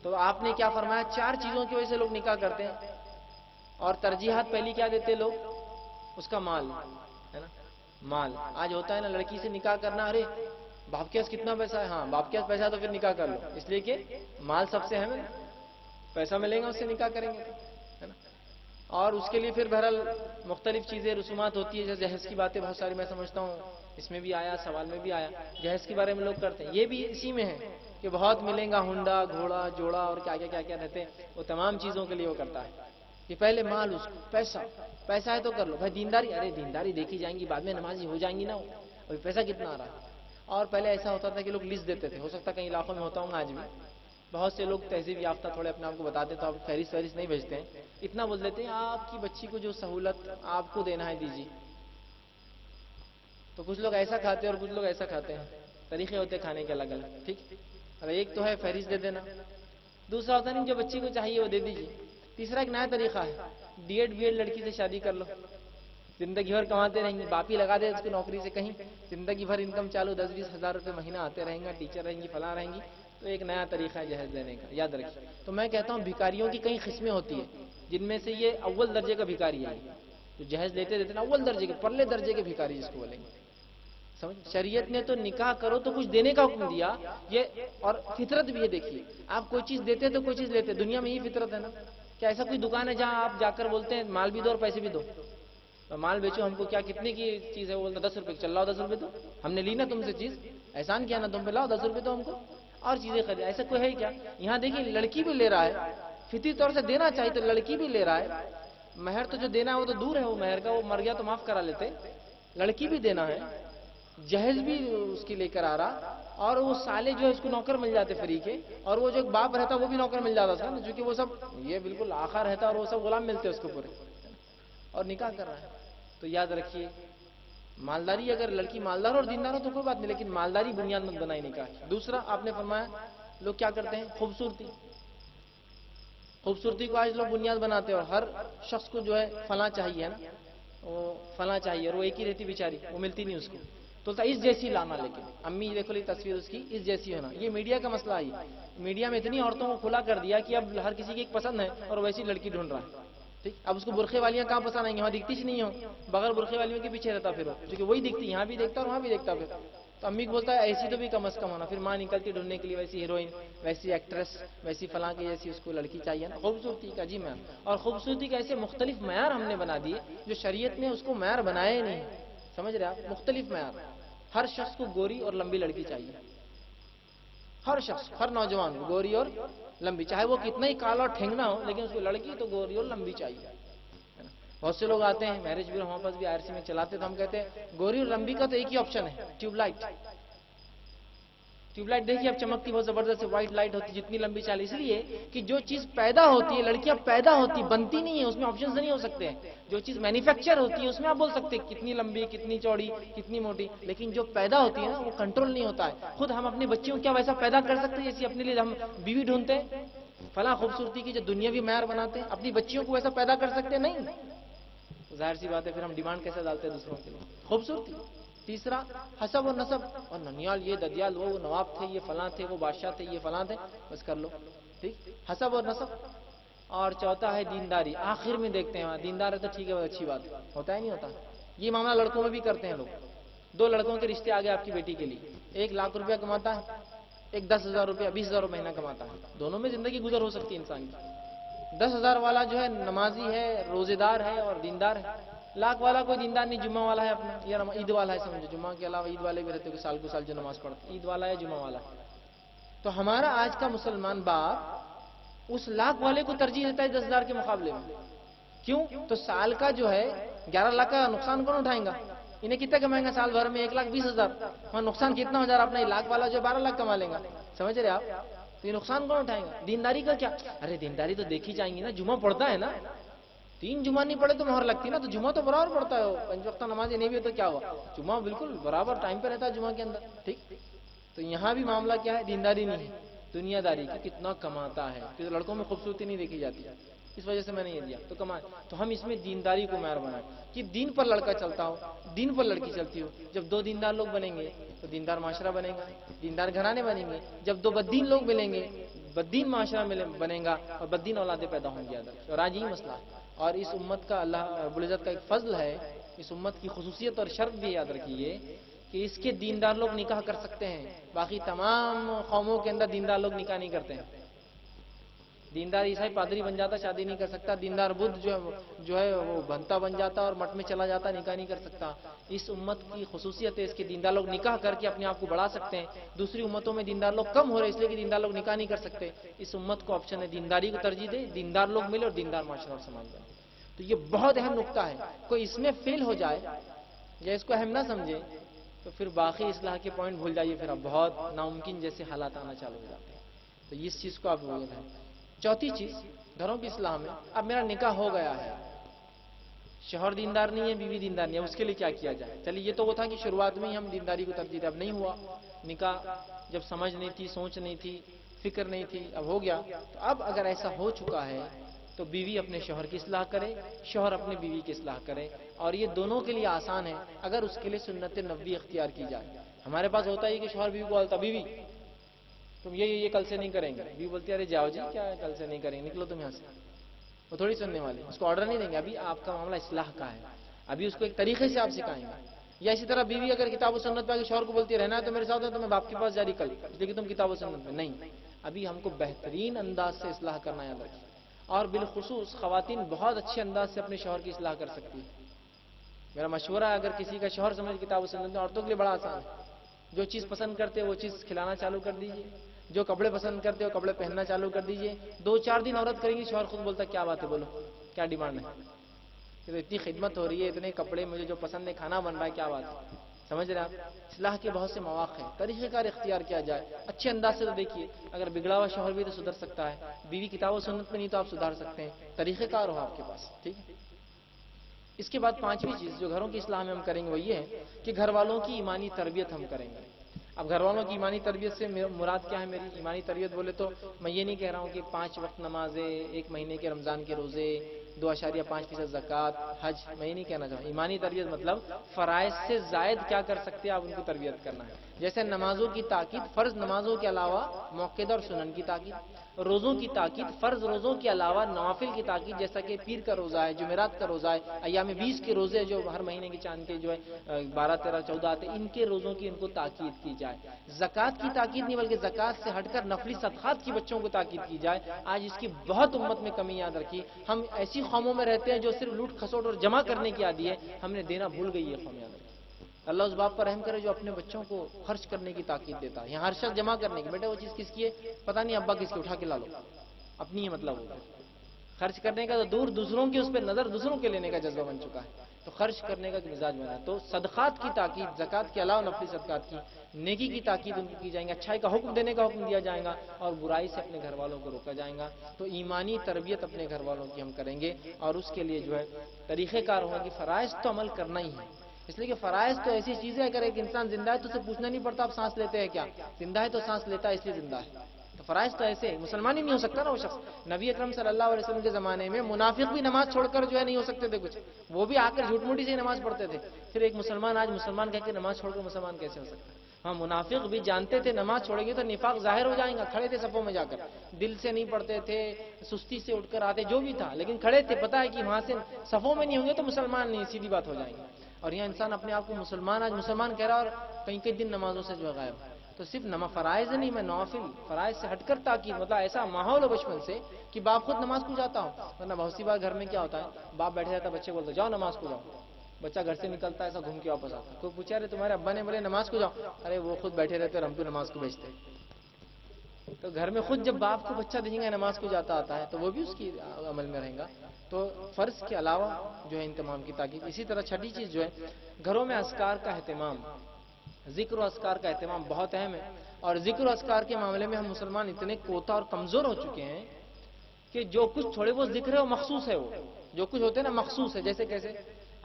تو آپ نے کیا فرمایا؟ 4 چیزوں کی وجہ سے لوگ نکاح کرتے ہیں. اور ترجیحات پہلی کیا دیتے لوگ؟ اس کا مال ہے نا. مال آج ہوتا ہے نا، لڑکی سے نکاح کرنا، ارے باپ کے پاس کتنا پیسہ ہے، ہاں باپ کے پاس پیسہ ہے تو پھر نکاح کر لو، اس لیے کہ مال سب سے اہم ہے. پیسہ ملے گا اس سے نکاح کریں گے ہے نا. اور اس کے لیے پھر بہرحال مختلف چیزیں رسومات ہوتی ہے. جیسے جہیز کی باتیں بہت ساری میں سمجھتا ہوں اس میں بھی آیا، سوال میں بھی آیا، جہیز کے بارے میں لوگ کرتے ہیں. یہ بھی اسی میں ہے کہ بہت ملیں گا، ہنڈا گھوڑا جوڑا اور کیا کیا کیا رہتے ہیں، وہ تمام چیزوں کے لیے وہ کرتا ہے. کہ پہلے مال، اس کو پیسہ ہے تو کر لو بھائی. دینداری، ارے دینداری دیکھی جائیں گی بعد میں، نمازی ہو جائیں گی نا. ابھی پیسہ کتنا آ رہا ہے. اور پہلے ایسا ہوتا تھا کہ لوگ لسٹ دیتے تھے، ہو سکتا ہے کئی علاقوں میں ہوتا ہوں آج بھی. بہت سے لوگ تہذیب یافتہ تھوڑے اپنے آپ کو بتاتے تو آپ فہرست نہیں بھیجتے ہیں. اتنا بول دیتے ہیں آپ کی بچی کو جو سہولت آپ کو دینا ہے دیجیے. تو کچھ لوگ ایسا کھاتے ہیں اور کچھ لوگ ایسا کھاتے ہیں، طریقے ہوتے ہیں کھانے کے الگ الگ. ٹھیک، اور ایک تو ہے فہرست دے دینا، دوسرا ہوتا نہیں جو بچی کو چاہیے وہ دے دیجیے. تیسرا ایک نیا طریقہ ہے، ڈی ایڈ بی ایڈ لڑکی سے شادی کر لو، زندگی بھر کماتے رہیں گے، باپ ہی لگا دے اس کی نوکری سے کہیں، زندگی بھر انکم چالو، 10-20 ہزار روپے مہینہ آتے رہیں گا، ٹیچر رہیں گی، فلاں رہیں گی. تو ایک نیا طریقہ ہے جہیز دینے کا، یاد رکھیے. تو میں کہتا ہوں بھکاریوں کی کئی قسمیں ہوتی ہیں، جن میں سے یہ اول درجے کا بھکاری ہے. جو جہیز دیتے نا اول درجے کے، پرلے درجے کے بھکاری جس کو بولیں گے. سمجھ، شریعت نے تو نکاح کرو تو کچھ دینے کا حکم دیا یہ. اور فطرت بھی ہے. دیکھیے آپ کوئی چیز دیتے تو کوئی چیز لیتے، دنیا میں یہ فطرت ہے نا. کیا ایسا کوئی دکان ہے جہاں آپ جا کر بولتے ہیں مال بھی دو اور پیسے بھی دو؟ مال بیچو ہم کو، کیا کتنے کی چیز ہے؟ وہ بولتا 10 روپے چل رہا ہو، 10 روپے دو، ہم نے لی نا تم سے چیز، احسان کیا نا تم پہ، لاؤ 10 روپے دو ہم کو اور چیزیں خرید. ایسا کوئی ہے کیا؟ یہاں دیکھیے لڑکی بھی لے رہا ہے، فطری طور سے دینا چاہیے تو لڑکی بھی لے رہا ہے. مہر تو جو دینا ہے وہ تو دور ہے، وہ مہر کا وہ مر گیا تو معاف کرا لیتے. لڑکی بھی دینا ہے، جہیز بھی اس کی لے کر آ رہا، اور وہ سالے جو ہے اس کو نوکر مل جاتے فری کے، اور وہ جو باپ رہتا وہ بھی نوکر مل جاتا تھا جو کہ وہ سب یہ بالکل آخر رہتا اور وہ سب غلام ملتے اس کو پورے، اور نکاح کر رہا ہے. تو یاد رکھیے مالداری، اگر لڑکی مالدار اور دیندار ہو تو کوئی بات نہیں، لیکن مالداری بنیاد مت بنائی نکاح. دوسرا آپ نے فرمایا لوگ کیا کرتے ہیں؟ خوبصورتی. خوبصورتی کو آج لوگ بنیاد بناتے ہیں، اور ہر شخص کو جو ہے فلاں چاہیے نا، وہ فلاں چاہیے، اور وہ ایک ہی رہتی بیچاری، وہ ملتی نہیں اس کو. تو اس جیسی لانا، لیکن امی دیکھو لی تصویر اس کی اس جیسی ہونا. یہ میڈیا کا مسئلہ ہے. میڈیا میں اتنی عورتوں کو کھلا کر دیا کہ اب ہر کسی کی ایک پسند ہے اور ویسی لڑکی ڈھونڈ رہا ہے. ٹھیک. اب اس کو برقعے والیاں کہاں پسند آئیں گی؟ وہاں دکھتی ہی نہیں ہو. بغیر برقعے والیوں کے پیچھے رہتا پھر وہ، کیونکہ وہی دکھتی، یہاں بھی دیکھتا اور وہاں بھی دیکھتا. پھر تو امی کو بولتا ہے ایسی تو بھی کم از کم ہونا. پھر ماں نکلتی ڈھونڈنے کے لیے، ویسی ہیروئن، ویسی ایکٹریس، ویسی فلاں کی جیسی اس کو لڑکی چاہیے نا. خوبصورتی کا جی معیار، اور خوبصورتی کے ایسے مختلف معیار ہم نے بنا دیے جو شریعت نے اس کو معیار بنایا ہی نہیں. سمجھ رہے آپ؟ مختلف معیار. ہر شخص کو گوری اور لمبی لڑکی چاہیے. ہر شخص، ہر نوجوان کو گوری اور لمبی، چاہے وہ کتنا ہی کالا اور ٹھنگنا ہو، لیکن اس کو لڑکی تو گوری اور لمبی چاہیے. بہت سے لوگ آتے ہیں میرج بیورو ہمارے پاس بھی آر سی میں چلاتے، تو ہم کہتے ہیں گوری اور لمبی کا تو ایک ہی آپشن ہے، ٹیوب لائٹ. ٹیوب لائٹ دیکھیے اب چمکتی بہت زبردست وائٹ لائٹ ہوتی، جتنی لمبی چالے. اس لیے کہ جو چیز پیدا ہوتی ہے، لڑکیاں پیدا ہوتی بنتی نہیں ہے، اس میں آپشنز نہیں ہو سکتے ہیں. جو چیز مینوفیکچر ہوتی ہے اس میں آپ بول سکتے ہیں کتنی لمبی، کتنی چوڑی، کتنی موٹی، لیکن جو پیدا ہوتی ہے نا وہ کنٹرول نہیں ہوتا ہے. خود ہم اپنے بچوں کو کیا ویسا پیدا کر سکتے ہیں جیسے اپنے لیے ہم بیوی ڈھونڈتے ہیں فلاں خوبصورتی کی جو دنیاوی معیار بناتے ہیں، اپنی بچیوں کو ویسا پیدا کر سکتے ہیں؟ نہیں. ظاہر سی بات ہے پھر ہم ڈیمانڈ کیسے ڈالتے ہیں دوسروں کے لیے؟ خوبصورتی. تیسرا حسب و نسب، اور ننیال یہ ددیال وہ نواب تھے، یہ فلاں تھے، وہ بادشاہ تھے، یہ فلاں تھے، بس کر لو. ٹھیک، حسب و نسب. اور چوتھا ہے دینداری. آخر میں دیکھتے ہیں دیندار ہے تو ٹھیک ہے، بہت اچھی بات ہوتا ہے نہیں ہوتا. یہ معاملہ لڑکوں میں بھی کرتے ہیں لوگ. 2 لڑکوں کے رشتے آ گئے آپ کی بیٹی کے لیے، 1 لاکھ روپیہ کماتا ہے، ایک 10,000 روپیہ 20,000 روپیہ مہینہ کماتا ہے. دونوں میں زندگی گزر ہو سکتی ہے انسان کی. 10,000 والا جو ہے نمازی ہے، روزے دار ہے اور دیندار ہے. لاکھ والا کوئی دیندار نہیں، جمعہ والا ہے اپنا، یا عید والا ہے. سمجھو جمعہ کے علاوہ عید والے بھی رہتے ہیں، سال کو سال جو نماز پڑھتے، عید والا ہے، جمعہ والا ہے. تو ہمارا آج کا مسلمان باپ اس لاکھ والے کو ترجیح دیتا ہے 10,000 کے مقابلے میں. کیوں؟ تو سال کا جو ہے 11 لاکھ کا نقصان کون اٹھائیں گا؟ انہیں کتنا کمائیں گا سال بھر میں؟ 1,20,000. وہاں نقصان کتنا ہو جا رہا اپنا؟ لاکھ والا جو 12 لاکھ کما لیں گا. سمجھ رہے آپ؟ تو یہ نقصان کون اٹھائیں گا؟ دینداری کا کیا؟ ارے دینداری تو دیکھی جائیں گی نا، جمعہ پڑھتا ہے نا. 3 جمعہ نہیں پڑھے تو مہر لگتی نا، تو جمعہ تو برابر پڑھتا ہے. 5 وقتہ نماز نہیں بھی ہو تو کیا ہوا؟ جمعہ بالکل برابر ٹائم پہ رہتا ہے جمعہ کے اندر. ٹھیک. تو یہاں بھی معاملہ کیا ہے؟ دینداری نہیں ہے، دنیا داری کی. کتنا کماتا ہے، کہ لڑکوں میں خوبصورتی نہیں دیکھی جاتی، اس وجہ سے میں نے یہ دیا تو کمائے. تو ہم اس میں دینداری کو معیار بنائیں کہ دین پر لڑکا چلتا ہو، دین پر لڑکی چلتی ہو. جب 2 دیندار لوگ بنیں گے تو دیندار معاشرہ بنے گا، دیندار گھرانے بنیں گے. جب 2 بددین لوگ ملیں گے، بددین معاشرہ بنے گا اور بددین اولادیں پیدا ہوں گی. اور آج یہی مسئلہ ہے. اور اس امت کا اللہ رب العزت کا ایک فضل ہے، اس امت کی خصوصیت اور شرط بھی یاد رکھیے کہ اس کے دیندار لوگ نکاح کر سکتے ہیں. باقی تمام قوموں کے اندر دیندار لوگ نکاح نہیں کرتے ہیں. دیندار عیسائی پادری بن جاتا، شادی نہیں کر سکتا. دیندار بدھ جو ہے وہ بنتا بن جاتا اور مٹ میں چلا جاتا، نکاح نہیں کر سکتا. اس امت کی خصوصیت ہے، اس کے دیندار لوگ نکاح کر کے اپنے آپ کو بڑھا سکتے ہیں. دوسری امتوں میں دیندار لوگ کم ہو رہے اس لیے کہ دیندار لوگ نکاح نہیں کر سکتے. اس امت کو آپشن ہے دینداری کو ترجیح دے، دیندار لوگ ملے اور دیندار معاشرہ اور سماج بنے. تو یہ بہت اہم نقطہ ہے. کوئی اس میں فیل ہو جائے یا اس کو اہم نہ سمجھے تو پھر باقی اصلاح کے پوائنٹ بھول جائیے، پھر اب بہت ناممکن جیسے حالات آنا چالو ہو جاتے ہیں. تو اس چیز کو آپ بھول رہے ہیں. چوتھی چیز گھروں کی اصلاح میں، اب میرا نکاح ہو گیا ہے، شوہر دیندار نہیں ہے، بیوی دیندار نہیں ہے، اس کے لیے کیا کیا جائے؟ چلیے یہ تو وہ تھا کہ شروعات میں ہی ہم دینداری کو ترجیح دیں. اب نہیں ہوا نکاح، جب سمجھ نہیں تھی، سوچ نہیں تھی، فکر نہیں تھی، اب ہو گیا. تو اب اگر ایسا ہو چکا ہے تو بیوی اپنے شوہر کی اصلاح کرے، شوہر اپنے بیوی کی اصلاح کرے. اور یہ دونوں کے لیے آسان ہے اگر اس کے لیے سنت نبوی اختیار کی جائے. ہمارے پاس ہوتا ہے کہ شوہر بیوی کو بولتا، بیوی تم یہ کل سے نہیں کریں گے. بیوی بولتی ہے ارے جاؤ جی، کیا ہے کل سے نہیں کریں گے، نکلو تم یہاں سے. وہ تھوڑی سننے والی، اس کو آرڈر نہیں دیں گے. ابھی آپ کا معاملہ اصلاح کا ہے، ابھی اس کو ایک طریقے سے آپ سکھائیں گے. یا اسی طرح بیوی اگر کتاب و سنت پہ شوہر کو بولتی ہے رہنا ہے تو میرے ساتھ ہے، تو میں باپ کے پاس جاری کر لیکن تم کتاب و سنت میں نہیں. ابھی ہم کو بہترین انداز سے اصلاح کرنا یاد رکھیے. اور بالخصوص خواتین بہت اچھے انداز سے اپنے شوہر کی اصلاح کر سکتی ہے. میرا مشورہ ہے اگر کسی کا شوہر سمجھ کتاب و سنت میں، عورتوں کے لیے بڑا آسان ہے. جو چیز پسند کرتے وہ چیز کھلانا چالو کر دیجیے، جو کپڑے پسند کرتے ہو کپڑے پہننا چالو کر دیجیے. 2-4 دن عورت کریں گی، شوہر خود بولتا کیا بات ہے، بولو کیا ڈیمانڈ ہے. تو اتنی خدمت ہو رہی ہے، اتنے کپڑے مجھے جو پسند ہے، کھانا بن رہا ہے، کیا بات ہے. سمجھ رہے آپ؟ اصلاح کے بہت سے مواقع ہیں، طریقہ کار اختیار کیا جائے اچھے انداز سے. تو دیکھیے اگر بگڑا ہوا شوہر بھی تو سدھر سکتا ہے، بیوی کتاب و سنت میں نہیں تو آپ سدھار سکتے ہیں. طریقہ کار ہو آپ کے پاس. ٹھیک ہے. اس کے بعد 5ویں چیز جو گھروں کی اصلاح میں ہم کریں گے وہ یہ ہے کہ گھر والوں کی ایمانی تربیت ہم کریں گے. اب گھر والوں کی ایمانی تربیت سے مراد کیا ہے؟ میری ایمانی تربیت بولے تو میں یہ نہیں کہہ رہا ہوں کہ 5 وقت نمازیں، 1 مہینے کے رمضان کے روزے، 2.5% زکوٰۃ، حج. میں یہ نہیں کہنا چاہتا. ایمانی تربیت مطلب فرائض سے زائد کیا کر سکتے ہیں آپ، ان کو تربیت کرنا ہے. جیسے نمازوں کی تاکید فرض نمازوں کے علاوہ موقع اور سنن کی تاکید، روزوں کی تاکید فرض روزوں کے علاوہ نوافل کی تاکید، جیسا کہ پیر کا روزہ ہے، جمعرات کا روزہ ہے، ایام 20 کے روزے جو ہر مہینے کے چاند کے جو ہے 12 13 14 آتے ہیں، ان کے روزوں کی ان کو تاکید کی جائے۔ زکوٰۃ کی تاکید نہیں بلکہ زکوٰۃ سے ہٹ کر نفلی صدقات کی بچوں کو تاکید کی جائے۔ آج اس کی بہت امت میں کمی یاد رکھی، ہم ایسی قوموں میں رہتے ہیں جو صرف لوٹ کھسوٹ اور جمع کرنے کی عادی ہے، ہم نے دینا بھول گئی ہے قوم یاد رکھی۔ اللہ اس باپ پر رحم کرے جو اپنے بچوں کو خرچ کرنے کی تاکید دیتا ہے، یہاں ہر شخص جمع کرنے کی، بیٹا وہ چیز کس کی ہے پتہ نہیں، ابا کس کی، اٹھا کے لا لو، اپنی ہی مطلب ہوتا ہے۔ خرچ کرنے کا تو دور، دوسروں کی اس پہ نظر، دوسروں کے لینے کا جذبہ بن چکا ہے، تو خرچ کرنے کا مزاج بنا ہے۔ تو صدقات کی تاکید، زکوٰۃ کے علاوہ نفلی صدقات کی، نیکی کی تاکید ان کو کی جائیں گی، اچھائی کا حکم دینے کا حکم دیا جائے گا، اور برائی سے اپنے گھر والوں کو روکا جائے گا۔ تو ایمانی تربیت اپنے گھر والوں کی ہم کریں گے، اور اس کے لیے جو ہے طریقہ کار ہوگا کہ فرائض تو عمل کرنا ہی ہے، اس لیے کہ فرائض تو ایسی چیز ہے، اگر ایک انسان زندہ ہے تو اسے پوچھنا نہیں پڑتا آپ سانس لیتے ہیں کیا، زندہ ہے تو سانس لیتا ہے اس لیے زندہ ہے۔ تو فرائض تو ایسے مسلمان ہی نہیں ہو سکتا نا وہ شخص۔ نبی اکرم صلی اللہ علیہ وسلم کے زمانے میں منافق بھی نماز چھوڑ کر جو ہے نہیں ہو سکتے تھے کچھ، وہ بھی آ کر جھوٹ موٹی سے ہی نماز پڑھتے تھے، پھر ایک مسلمان آج مسلمان کہہ کے نماز چھوڑ کر مسلمان کیسے ہو سکتا ہے؟ ہاں منافق بھی جانتے تھے نماز چھوڑیں گے تو نفاق ظاہر ہو جائیں گا، کھڑے تھے صفوں میں جا کر، دل سے نہیں پڑھتے تھے، سستی سے اٹھ کر آتے، جو بھی تھا، لیکن کھڑے تھے، پتہ ہے کہ وہاں سے صفوں میں نہیں ہوں گے تو مسلمان نہیں، سیدھی بات ہو جائیں گے۔ اور یہاں انسان اپنے آپ کو مسلمان آج مسلمان کہہ رہا اور کئی کئی دن نمازوں سے جو ہے غائب۔ تو صرف فرائض نہیں، میں نوافل فرائض سے ہٹ کر تاکید، مطلب ایسا ماحول ہو بچپن سے کہ باپ خود نماز کو جاتا ہو، ورنہ بہت سی بار گھر میں کیا ہوتا ہے، باپ بیٹھے رہتا ہے، بچے بولتے جاؤ نماز کو جاؤ، بچہ گھر سے نکلتا ہے ایسا گھوم کے واپس آتا ہے، کوئی پوچھا رہے تمہارے ابا نے بولے نماز کو جاؤ، ارے وہ خود بیٹھے رہتے اور ہم کو نماز کو بھیجتے۔ تو گھر میں خود جب باپ کو بچہ دیکھیں گا نماز کو جاتا آتا ہے تو وہ بھی اس کی عمل میں رہیں گا۔ تو فرض کے علاوہ جو ہے ان تمام کی تاکید۔ اسی طرح چھٹی چیز جو ہے گھروں میں اذکار کا اہتمام، ذکر و اذکار کا اہتمام بہت اہم ہے، اور ذکر و اذکار کے معاملے میں ہم مسلمان اتنے کوتا اور کمزور ہو چکے ہیں کہ جو کچھ تھوڑے بہت ذکر ہے وہ مخصوص ہے، وہ جو کچھ ہوتے ہیں نا مخصوص ہے، جیسے کیسے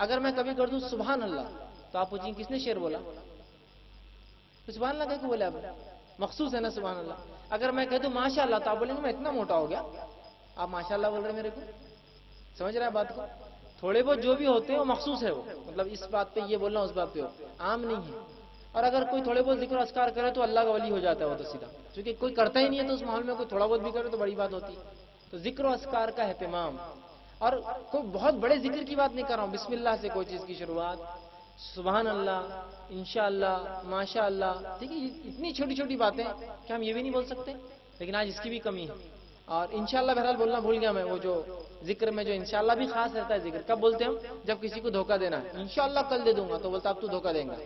اگر میں کبھی کر دوں سبحان اللہ تو آپ پوچھیں کس نے شعر بولا، تو سبحان اللہ کہہ کے بولے آپ، مخصوص ہے نا سبحان اللہ۔ اگر میں کہہ دوں ماشاء اللہ تو آپ بولیں گے میں اتنا موٹا ہو گیا، آپ ماشاء اللہ بول رہے ہیں میرے کو، سمجھ رہے ہیں بات کو؟ تھوڑے بہت جو بھی ہوتے ہیں وہ مخصوص ہے، وہ مطلب اس بات پہ یہ بولنا اس بات پہ ہو، عام نہیں ہے۔ اور اگر کوئی تھوڑے بہت ذکر و اذکار کرے تو اللہ کا ولی ہو جاتا ہے وہ تو سیدھا، کیونکہ کوئی کرتا ہی نہیں ہے تو اس ماحول میں کوئی تھوڑا بہت بھی کرے تو بڑی بات ہوتی ہے۔ تو ذکر و اذکار کا اہتمام، اور کوئی بہت بڑے ذکر کی بات نہیں کر رہا ہوں، بسم اللہ سے کوئی چیز کی شروعات، سبحان اللہ، انشاءاللہ، ماشاء اللہ، ٹھیک ہے، اتنی چھوٹی چھوٹی باتیں کہ ہم یہ بھی نہیں بول سکتے، لیکن آج اس کی بھی کمی ہے۔ اور انشاءاللہ بہرحال بولنا بھول گیا میں، وہ جو ذکر میں جو انشاءاللہ بھی خاص رہتا ہے ذکر، کب بولتے ہیں ہم؟ جب کسی کو دھوکہ دینا ہے، انشاءاللہ کل دے دوں گا، تو بولتا اب تو دھوکہ دیں گا،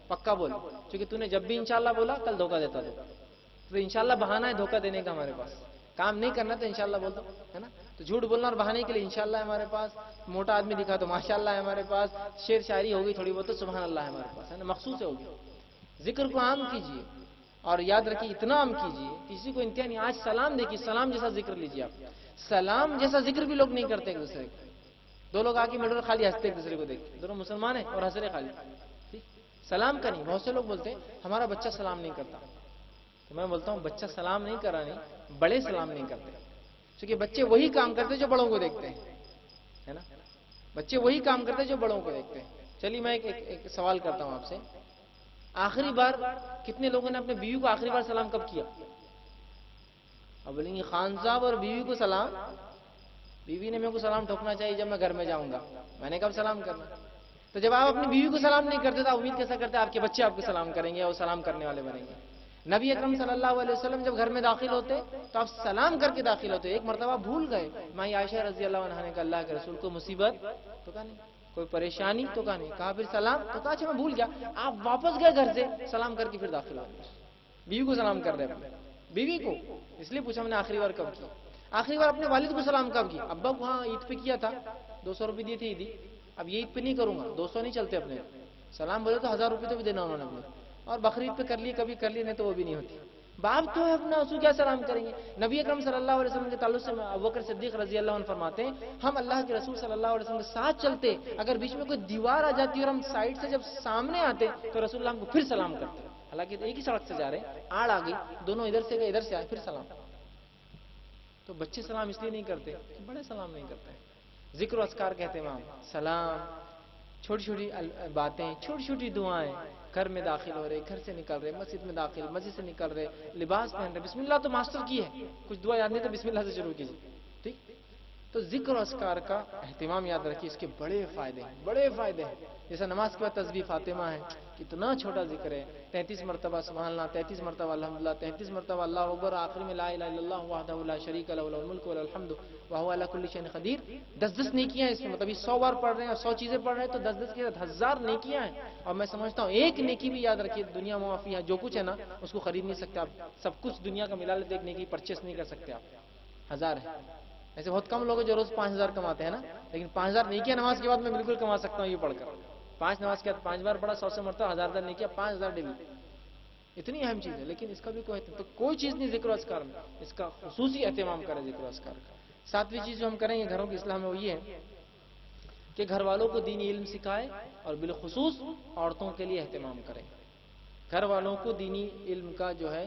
پکا بول، کیونکہ تو نے جب بھی انشاءاللہ بولا کل دھوکہ دیتا تو انشاءاللہ بہانہ ہے دھوکہ دینے کا ہمارے پاس، کام نہیں کرنا تو انشاءاللہ بول دو، ہے نا؟ تو جھوٹ بولنا اور بہانے کے لیے انشاءاللہ ہے ہمارے پاس، موٹا آدمی دکھا تو ماشاءاللہ ہے ہمارے پاس، شعر شاعری ہوگی تھوڑی بہت تو سبحان اللہ ہے ہمارے پاس، ہے نا؟ مخصوص ہے ہوگی۔ ذکر کو عام کیجیے، اور یاد رکھیے اتنا عام کیجیے کسی کو انتہا نہیں۔ آج سلام دیکھیے، سلام جیسا ذکر لیجیے آپ، سلام جیسا ذکر بھی لوگ نہیں کرتے ایک دوسرے کو، دو لوگ آ کے مل خالی ہنستے ایک دوسرے کو دیکھ کے، دونوں مسلمان ہیں اور ہنس رہے خالی، سلام کا نہیں۔ بہت سے لوگ بولتے ہیں ہمارا بچہ سلام نہیں کرتا، تو میں بولتا ہوں بچہ سلام نہیں کرا نہیں، بڑے سلام نہیں کرتے، کیونکہ بچے وہی کام کرتے جو بڑوں کو دیکھتے ہیں، ہے نا؟ بچے وہی کام کرتے جو بڑوں کو دیکھتے ہیں۔ چلیے میں ایک سوال کرتا ہوں آپ سے، آخری بار کتنے لوگوں نے اپنے بیوی کو آخری بار سلام کب کیا؟ اب بولیں گے خان صاحب اور بیوی کو سلام، بیوی نے میرے کو سلام ٹھوکنا چاہیے جب میں گھر میں جاؤں گا، میں نے کب سلام کرنا؟ تو جب آپ اپنی بیوی کو سلام نہیں کرتے تو امید کیسا کرتے آپ کے بچے آپ کو سلام کریں گے اور سلام کرنے والے بنیں گے؟ نبی اکرم صلی اللہ علیہ وسلم جب گھر میں داخل ہوتے تو آپ سلام کر کے داخل ہوتے۔ ایک مرتبہ بھول گئے، ماں عائشہ رضی اللہ عنہا نے کہا اللہ کے رسول کو مصیبت تو کہا نہیں، کوئی پریشانی تو کہا نہیں، کہا پھر سلام تو کہا اچھا میں بھول گیا۔ آپ واپس گئے گھر سے سلام کر کے پھر داخل ہوئے، بیوی کو سلام کر رہے ہیں، بیوی کو اس لیے پوچھا میں نے آخری بار کب کی؟ آخری بار اپنے والد کو سلام کب کیا؟ ابا کو ہاں عید پہ کیا تھا، 200 روپے دیے تھے عیدی، اب یہ عید پہ نہیں کروں گا، 200 نہیں چلتے اپنے، سلام بولے تو 1000 روپے تو بھی دینا انہوں نے اپنے، اور بقرعید پہ کر لی کبھی کر لی، نہیں تو وہ بھی نہیں ہوتی۔ باپ تو ہے اپنا، اس کو کیا سلام کریں گے؟ نبی اکرم صلی اللہ علیہ وسلم کے تعلق سے ابوبکر صدیق رضی اللہ عنہ فرماتے ہیں ہم اللہ کے رسول صلی اللہ علیہ وسلم کے ساتھ چلتے، اگر بیچ میں کوئی دیوار آ جاتی اور ہم سائڈ سے جب سامنے آتے تو رسول اللہ ہم کو پھر سلام کرتے، حالانکہ ایک ہی سڑک سے جا رہے ہیں، آڑ آ گئی، دونوں ادھر سے گئے ادھر سے آئے پھر سلام۔ تو بچے سلام اس لیے نہیں کرتے، بڑے سلام نہیں کرتے۔ ذکر و اذکار کا اہتمام، سلام، چھوٹی چھوٹی باتیں، چھوٹی چھوٹی دعائیں، گھر میں داخل ہو رہے، گھر سے نکل رہے، مسجد میں داخل، مسجد سے نکل رہے، لباس پہن رہے، بسم اللہ تو ماسٹر کی ہے، کچھ دعا یاد نہیں تو بسم اللہ سے شروع کیجیے. ٹھیک. تو ذکر و اذکار کا اہتمام یاد رکھیے، اس کے بڑے فائدے ہیں، بڑے فائدے ہیں. جیسا نماز کے بعد تسبیح فاطمہ ہے، کتنا چھوٹا ذکر ہے، 33 مرتبہ سبحان اللہ، 33 مرتبہ الحمدللہ، 33 مرتبہ اللہ اکبر، آخر میں لا الہ الا اللہ وحدہ لا شریک لہ لہ الملک ولہ الحمد وہو علی کل شیء قدیر. 10 نیکیاں اس میں، مطلب 100 بار پڑھ رہے ہیں اور 100 چیزیں پڑھ رہے ہیں تو 10 کے ساتھ 1000 نیکیاں ہیں. اور میں سمجھتا ہوں ایک نیکی بھی یاد رکھیے، دنیا معافی ہے، جو کچھ ہے نا اس کو خرید نہیں سکتے آپ، سب کچھ دنیا کا ملا لیتے ایک نیکی پرچیز نہیں کر سکتے آپ. 1000 ہے. ایسے بہت کم لوگ ہیں جو روز 5000 کماتے ہیں نا، لیکن 5000 نیکیاں نماز کے بعد میں بالکل کما سکتا ہوں یہ پڑھ کر. 5 نماز کے بعد 5 بار پڑھا، 100 سے مرتبہ 1000 نیکیاں، 5000 ڈیلی. اتنی اہم چیز ہے، لیکن اس کا بھی کوئی چیز نہیں ذکر و اذکار میں. اس کا خصوصی اہتمام کریں ذکر و اذکار کا. 7ویں چیز جو ہم کریں گے گھروں کی اصلاح میں وہ یہ ہے کہ گھر والوں کو دینی علم سکھائے اور بالخصوص عورتوں کے لیے اہتمام کریں. گھر والوں کو دینی علم کا جو ہے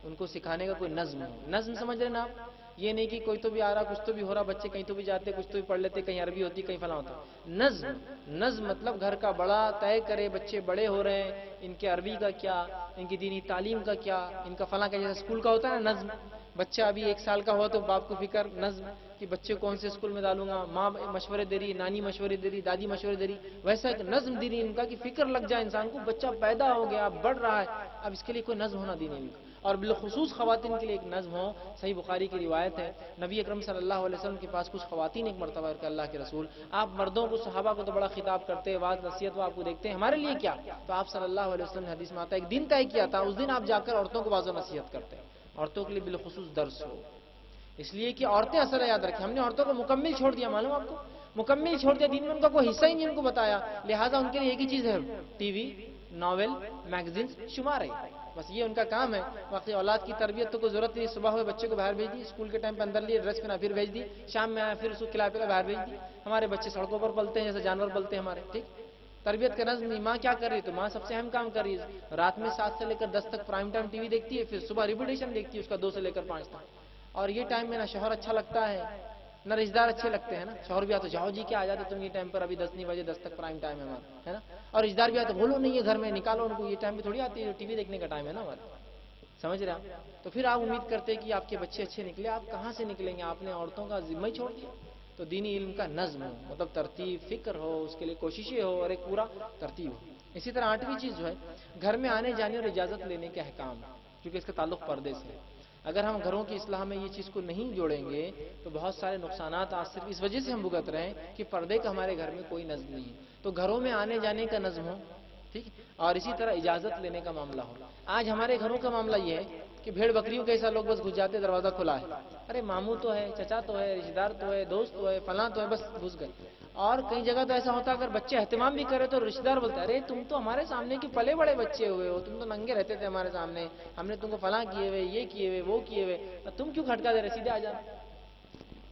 ان کو سکھانے کا کوئی نظم ہو. نظم سمجھ رہے نا آپ؟ یہ نہیں کہ کوئی تو بھی آ رہا کچھ تو بھی ہو رہا، بچے کہیں تو بھی جاتے کچھ تو بھی پڑھ لیتے، کہیں عربی ہوتی کہیں فلاں ہوتا. نظم مطلب گھر کا بڑا طے کرے، بچے بڑے ہو رہے ہیں، ان کے عربی کا کیا، ان کی دینی تعلیم کا کیا، ان کا فلاں کا، جیسے اسکول کا ہوتا ہے نا نظم. بچہ ابھی 1 سال کا ہوا تو باپ کو فکر، نظم کہ بچے کون سے اسکول میں ڈالوں گا، ماں مشورے دے رہی، نانی مشورے دے رہی، دادی مشورے دے رہی. ویسا ایک نظم دینی ان کا کہ فکر لگ جائے انسان کو، بچہ پیدا ہو گیا بڑھ رہا ہے، اب اس کے لیے کوئی نظم ہونا دینی ان کا. اور بالخصوص خواتین کے لیے ایک نظم ہو. صحیح بخاری کی روایت ہے، نبی اکرم صلی اللہ علیہ وسلم کے پاس کچھ خواتین ایک مرتبہ کہ اللہ کے رسول، آپ مردوں کو صحابہ کو تو بڑا خطاب کرتے، واعظ نصیحت آپ کو دیکھتے ہیں، ہمارے لیے کیا؟ تو آپ صلی اللہ علیہ وسلم نے حدیث میں آتا ہے ایک دن طے کیا تھا، اس دن آپ جا کر عورتوں کو واعظ نصیحت کرتے ہیں. عورتوں کے لیے بالخصوص درس ہو، اس لیے کہ عورتیں اثر یاد رکھیں. ہم نے عورتوں کو مکمل چھوڑ دیا، معلوم آپ کو، مکمل چھوڑ دیا. دین میں ان کا کوئی حصہ ہی نہیں ان کو بتایا، لہٰذا ان کے لیے ایک ہی چیز ہے، ٹی وی، ناول، میگزین، شمار ہے، بس یہ ان کا کام ہے. باقی اولاد کی تربیت تو کوئی ضرورت نہیں. صبح ہوئے بچے کو باہر بھیج دی، اسکول کے ٹائم پہ اندر لیے، ڈریس پہنا پھر بھیج دی، شام میں آیا پھر اس کو کھلا پلا باہر بھیج دی. ہمارے بچے سڑکوں پر پلتے ہیں جیسے جانور پلتے ہیں ہمارے. ٹھیک. تربیت کا نظم نہیں. ماں کیا کر رہی ہے؟ تو ماں سب سے اہم کام کر رہی ہے، رات میں 7 سے لے کر 10 تک پرائم ٹائم ٹی وی دیکھتی ہے، پھر صبح ریپیٹیشن دیکھتی ہے اس کا 2 سے لے کر 5 تک. اور یہ ٹائم میں نہ شوہر اچھا لگتا ہے نہ رشتہ دار اچھے لگتے ہیں نا. شوہر بھی آتے جاؤ جی کیا آ جاتے تم یہ ٹائم پر، ابھی 10 نہیں بجے، 10 تک پرائم ٹائم ہے ہمارا، ہے نا. اور رشتہ دار بھی آتے بولو نہیں ہے گھر میں، نکالو ان کو، یہ ٹائم پہ تھوڑی آتی ہے، ٹی وی دیکھنے کا ٹائم ہے نا ہمارا. سمجھ رہے آپ؟ تو پھر آپ امید کرتے کہ آپ کے بچے اچھے نکلے، آپ کہاں سے نکلیں گے؟ آپ نے عورتوں کا ذمہ ہی چھوڑ دیا. تو دینی علم کا نظم ہو، مطلب ترتیب، فکر ہو، اس کے لیے کوششیں ہو اور ایک پورا ترتیب ہو. اسی طرح 8ویں چیز جو ہے گھر میں آنے جانے اور اجازت لینے کے احکام، کیونکہ اس کا تعلق پردے سے ہے. اگر ہم گھروں کی اصلاح میں یہ چیز کو نہیں جوڑیں گے تو بہت سارے نقصانات آج صرف اس وجہ سے ہم بھگت رہے ہیں کہ پردے کا ہمارے گھر میں کوئی نظم نہیں ہے. تو گھروں میں آنے جانے کا نظم ہو، ٹھیک، اور اسی طرح اجازت لینے کا معاملہ ہو. آج ہمارے گھروں کا معاملہ یہ ہے کہ بھیڑ بکریوں کے ایسا لوگ بس گھس جاتے، دروازہ کھلا ہے، ارے ماموں تو ہے، چچا تو ہے، رشتہ دار تو ہے، دوست تو ہے، فلاں تو ہے، بس گھس گئے. اور کئی جگہ تو ایسا ہوتا ہے اگر بچے اہتمام بھی کرے تو رشتہ دار بولتا ہے ارے تم تو ہمارے سامنے کے پلے بڑے بچے ہوئے ہو، تم تو ننگے رہتے تھے ہمارے سامنے، ہم نے تم کو فلاں کیے ہوئے، یہ کیے ہوئے، وہ کیے ہوئے، تم کیوں کھٹکا دے رہے، سیدھے آ جانا.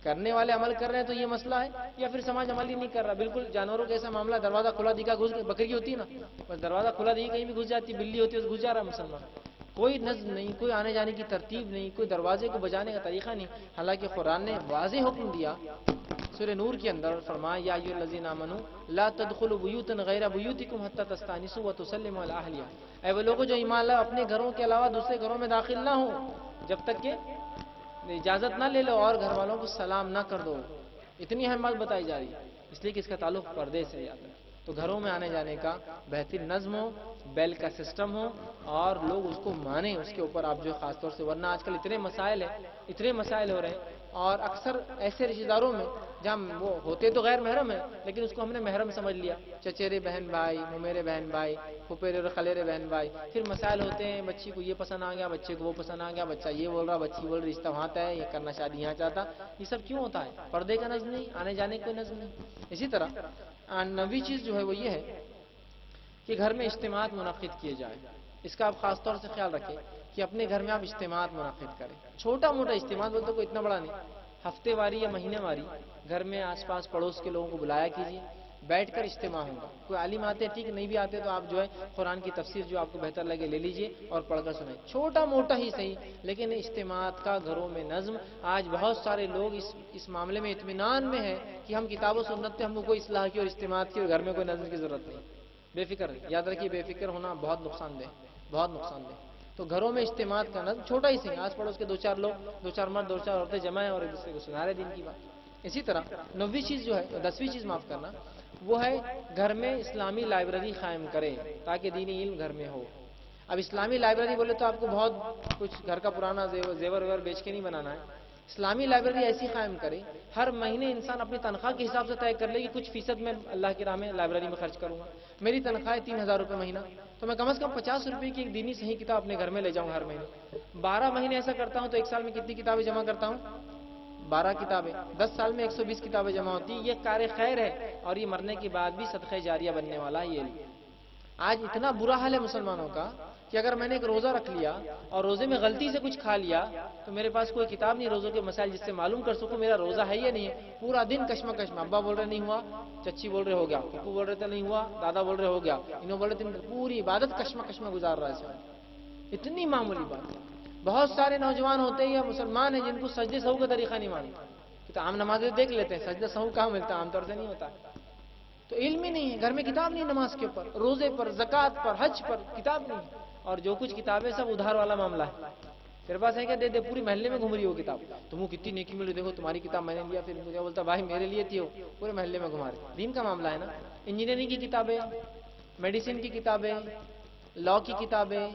کرنے والے عمل کر رہے ہیں تو یہ مسئلہ ہے، یا پھر سماج عمل ہی نہیں کر رہا. بالکل جانوروں کا ایسا معاملہ، دروازہ کھلا دکھا گھس گئے. بکری ہوتی ہے نا، بس دروازہ کھلا دی کہیں بھی گھس جاتی، بلی ہوتی ہے گھس جا رہا مسلمان. کوئی نظم نہیں، کوئی آنے جانے کی ترتیب نہیں، کوئی دروازے کو بجانے کا طریقہ نہیں. حالانکہ قرآن نے واضح حکم دیا سورہ نور کے اندر، فرمایا یا ایھا الذین آمنوا لا تدخلوا بیوتا غیر بیوتکم حتی تستأنسوا وتسلموا علی اہلہا. اے وہ لوگوں جو ایمان لائے اپنے گھروں کے علاوہ دوسرے گھروں میں داخل نہ ہو جب تک کہ اجازت نہ لے لو اور گھر والوں کو سلام نہ کر دو. اتنی اہم بات بتائی جا رہی ہے، اس لیے کہ اس کا تعلق پردے سے یاد رکھیں. تو گھروں میں آنے جانے کا بہترین نظم ہو، بیل کا سسٹم ہو اور لوگ اس کو مانیں. اس کے اوپر آپ جو خاص طور سے، ورنہ آج کل اتنے مسائل ہو رہے ہیں. اور اکثر ایسے رشتہ داروں میں جہاں وہ ہوتے تو غیر محرم ہیں لیکن اس کو ہم نے محرم سمجھ لیا، چچیرے بہن بھائی، ممیرے بہن بھائی، پھپھیرے اور خلیرے بہن بھائی. پھر مسائل ہوتے ہیں، بچی کو یہ پسند آ گیا، بچے کو وہ پسند آ گیا، بچہ یہ بول رہا، بچی بول رہی، رشتہ وہاں طے ہے، یہ کرنا شادی یہاں چاہتا. یہ سب کیوں ہوتا ہے؟ پردے کا نظم نہیں، آنے جانے کا کوئی نظم نہیں. اسی طرح 9ویں چیز جو ہے وہ یہ ہے کہ گھر میں اجتماعات منعقد کیے جائیں. اس کا آپ خاص طور سے خیال رکھیں کہ اپنے گھر میں آپ اجتماعات منعقد کریں. چھوٹا موٹا اجتماع بولتے کوئی اتنا بڑا نہیں، ہفتے واری یا مہینے واری گھر میں آس پاس پڑوس کے لوگوں کو بلایا کیجیے. بیٹھ کر اجتماع ہوگا. کوئی عالم آتے ہیں ٹھیک، نہیں بھی آتے تو آپ جو ہے قرآن کی تفسیر جو آپ کو بہتر لگے لے لیجئے اور پڑھ کر سنیں، چھوٹا موٹا ہی صحیح، لیکن اجتماعات کا گھروں میں نظم. آج بہت سارے لوگ اس معاملے میں اطمینان میں ہیں کہ ہم کتاب و سنت پہ ہم کو کوئی اصلاح کی اور اجتماعات کی اور گھر میں کوئی نظم کی ضرورت نہیں. بے فکر یاد رکھیے، بے فکر ہونا بہت نقصان دہ، بہت نقصان دہ. تو گھروں میں اجتماعات کا نظم چھوٹا ہی صحیح، آس پڑوس کے 2-4 لوگ، 2-4 مرد 2-4 عورتیں جمع ہیں اور ایک دوسرے کو سنا رہے دین کی بات. اسی طرح 9ویں چیز جو ہے، 10ویں چیز معاف کرنا، وہ ہے گھر میں اسلامی لائبریری قائم کرے تاکہ دینی علم گھر میں ہو. اب اسلامی لائبریری بولے تو آپ کو بہت کچھ گھر کا پرانا زیور ویور بیچ کے نہیں بنانا ہے. اسلامی لائبریری ایسی قائم کرے، ہر مہینے انسان اپنی تنخواہ کے حساب سے طے کر لے کہ کچھ فیصد میں اللہ کی راہ میں لائبریری میں خرچ کروں گا. میری تنخواہ ہے 3000 روپے مہینہ، تو میں کم از کم 50 روپے کی ایک دینی صحیح کتاب اپنے گھر میں لے جاؤں ہر مہینے. 12 مہینے ایسا کرتا ہوں تو ایک سال میں کتنی کتابیں جمع کرتا ہوں؟ 12 کتابیں. 10 سال میں 120 کتابیں جمع ہوتی. یہ کار خیر ہے اور یہ مرنے کے بعد بھی صدقہ جاریہ بننے والا ہے. یہ آج اتنا برا حال ہے مسلمانوں کا کہ اگر میں نے ایک روزہ رکھ لیا اور روزے میں غلطی سے کچھ کھا لیا تو میرے پاس کوئی کتاب نہیں روزوں کے مسائل جس سے معلوم کر سکوں میرا روزہ ہے یا نہیں ہے. پورا دن کشمکش میں، ابا بول رہے نہیں ہوا، چچی بول رہے ہو گیا، پھپھو بول رہے تھے نہیں ہوا، دادا بول رہے ہو گیا، انہوں بول رہے تھے، پوری عبادت کشمکش میں گزار رہا ہے. اتنی معمولی بات. بہت سارے نوجوان ہوتے ہیں یا مسلمان ہیں جن کو سجدے سہو کا طریقہ نہیں مانتا. کہ تو عام نمازیں دیکھ لیتے ہیں، سجدہ سہو کہاں ملتا ہے؟ عام طور سے نہیں ہوتا. تو علم ہی نہیں ہے، گھر میں کتاب نہیں، نماز کے اوپر، روزے پر، زکوٰۃ پر، حج پر کتاب نہیں. اور جو کچھ کتابیں سب ادھار والا معاملہ ہے. تیرے پاس ہے کیا؟ دے دے. پوری محلے میں گھوم رہی ہو کتاب، تم کو کتنی نیکی ملی، دیکھو تمہاری کتاب میں نے لیا. پھر مجھے بولتا بھائی میرے لیے تھی ہو، پورے محلے میں گھما رہے. دین کا معاملہ ہے نا. انجینئرنگ کی کتابیں، میڈیسن کی کتابیں، لا کی کتابیں،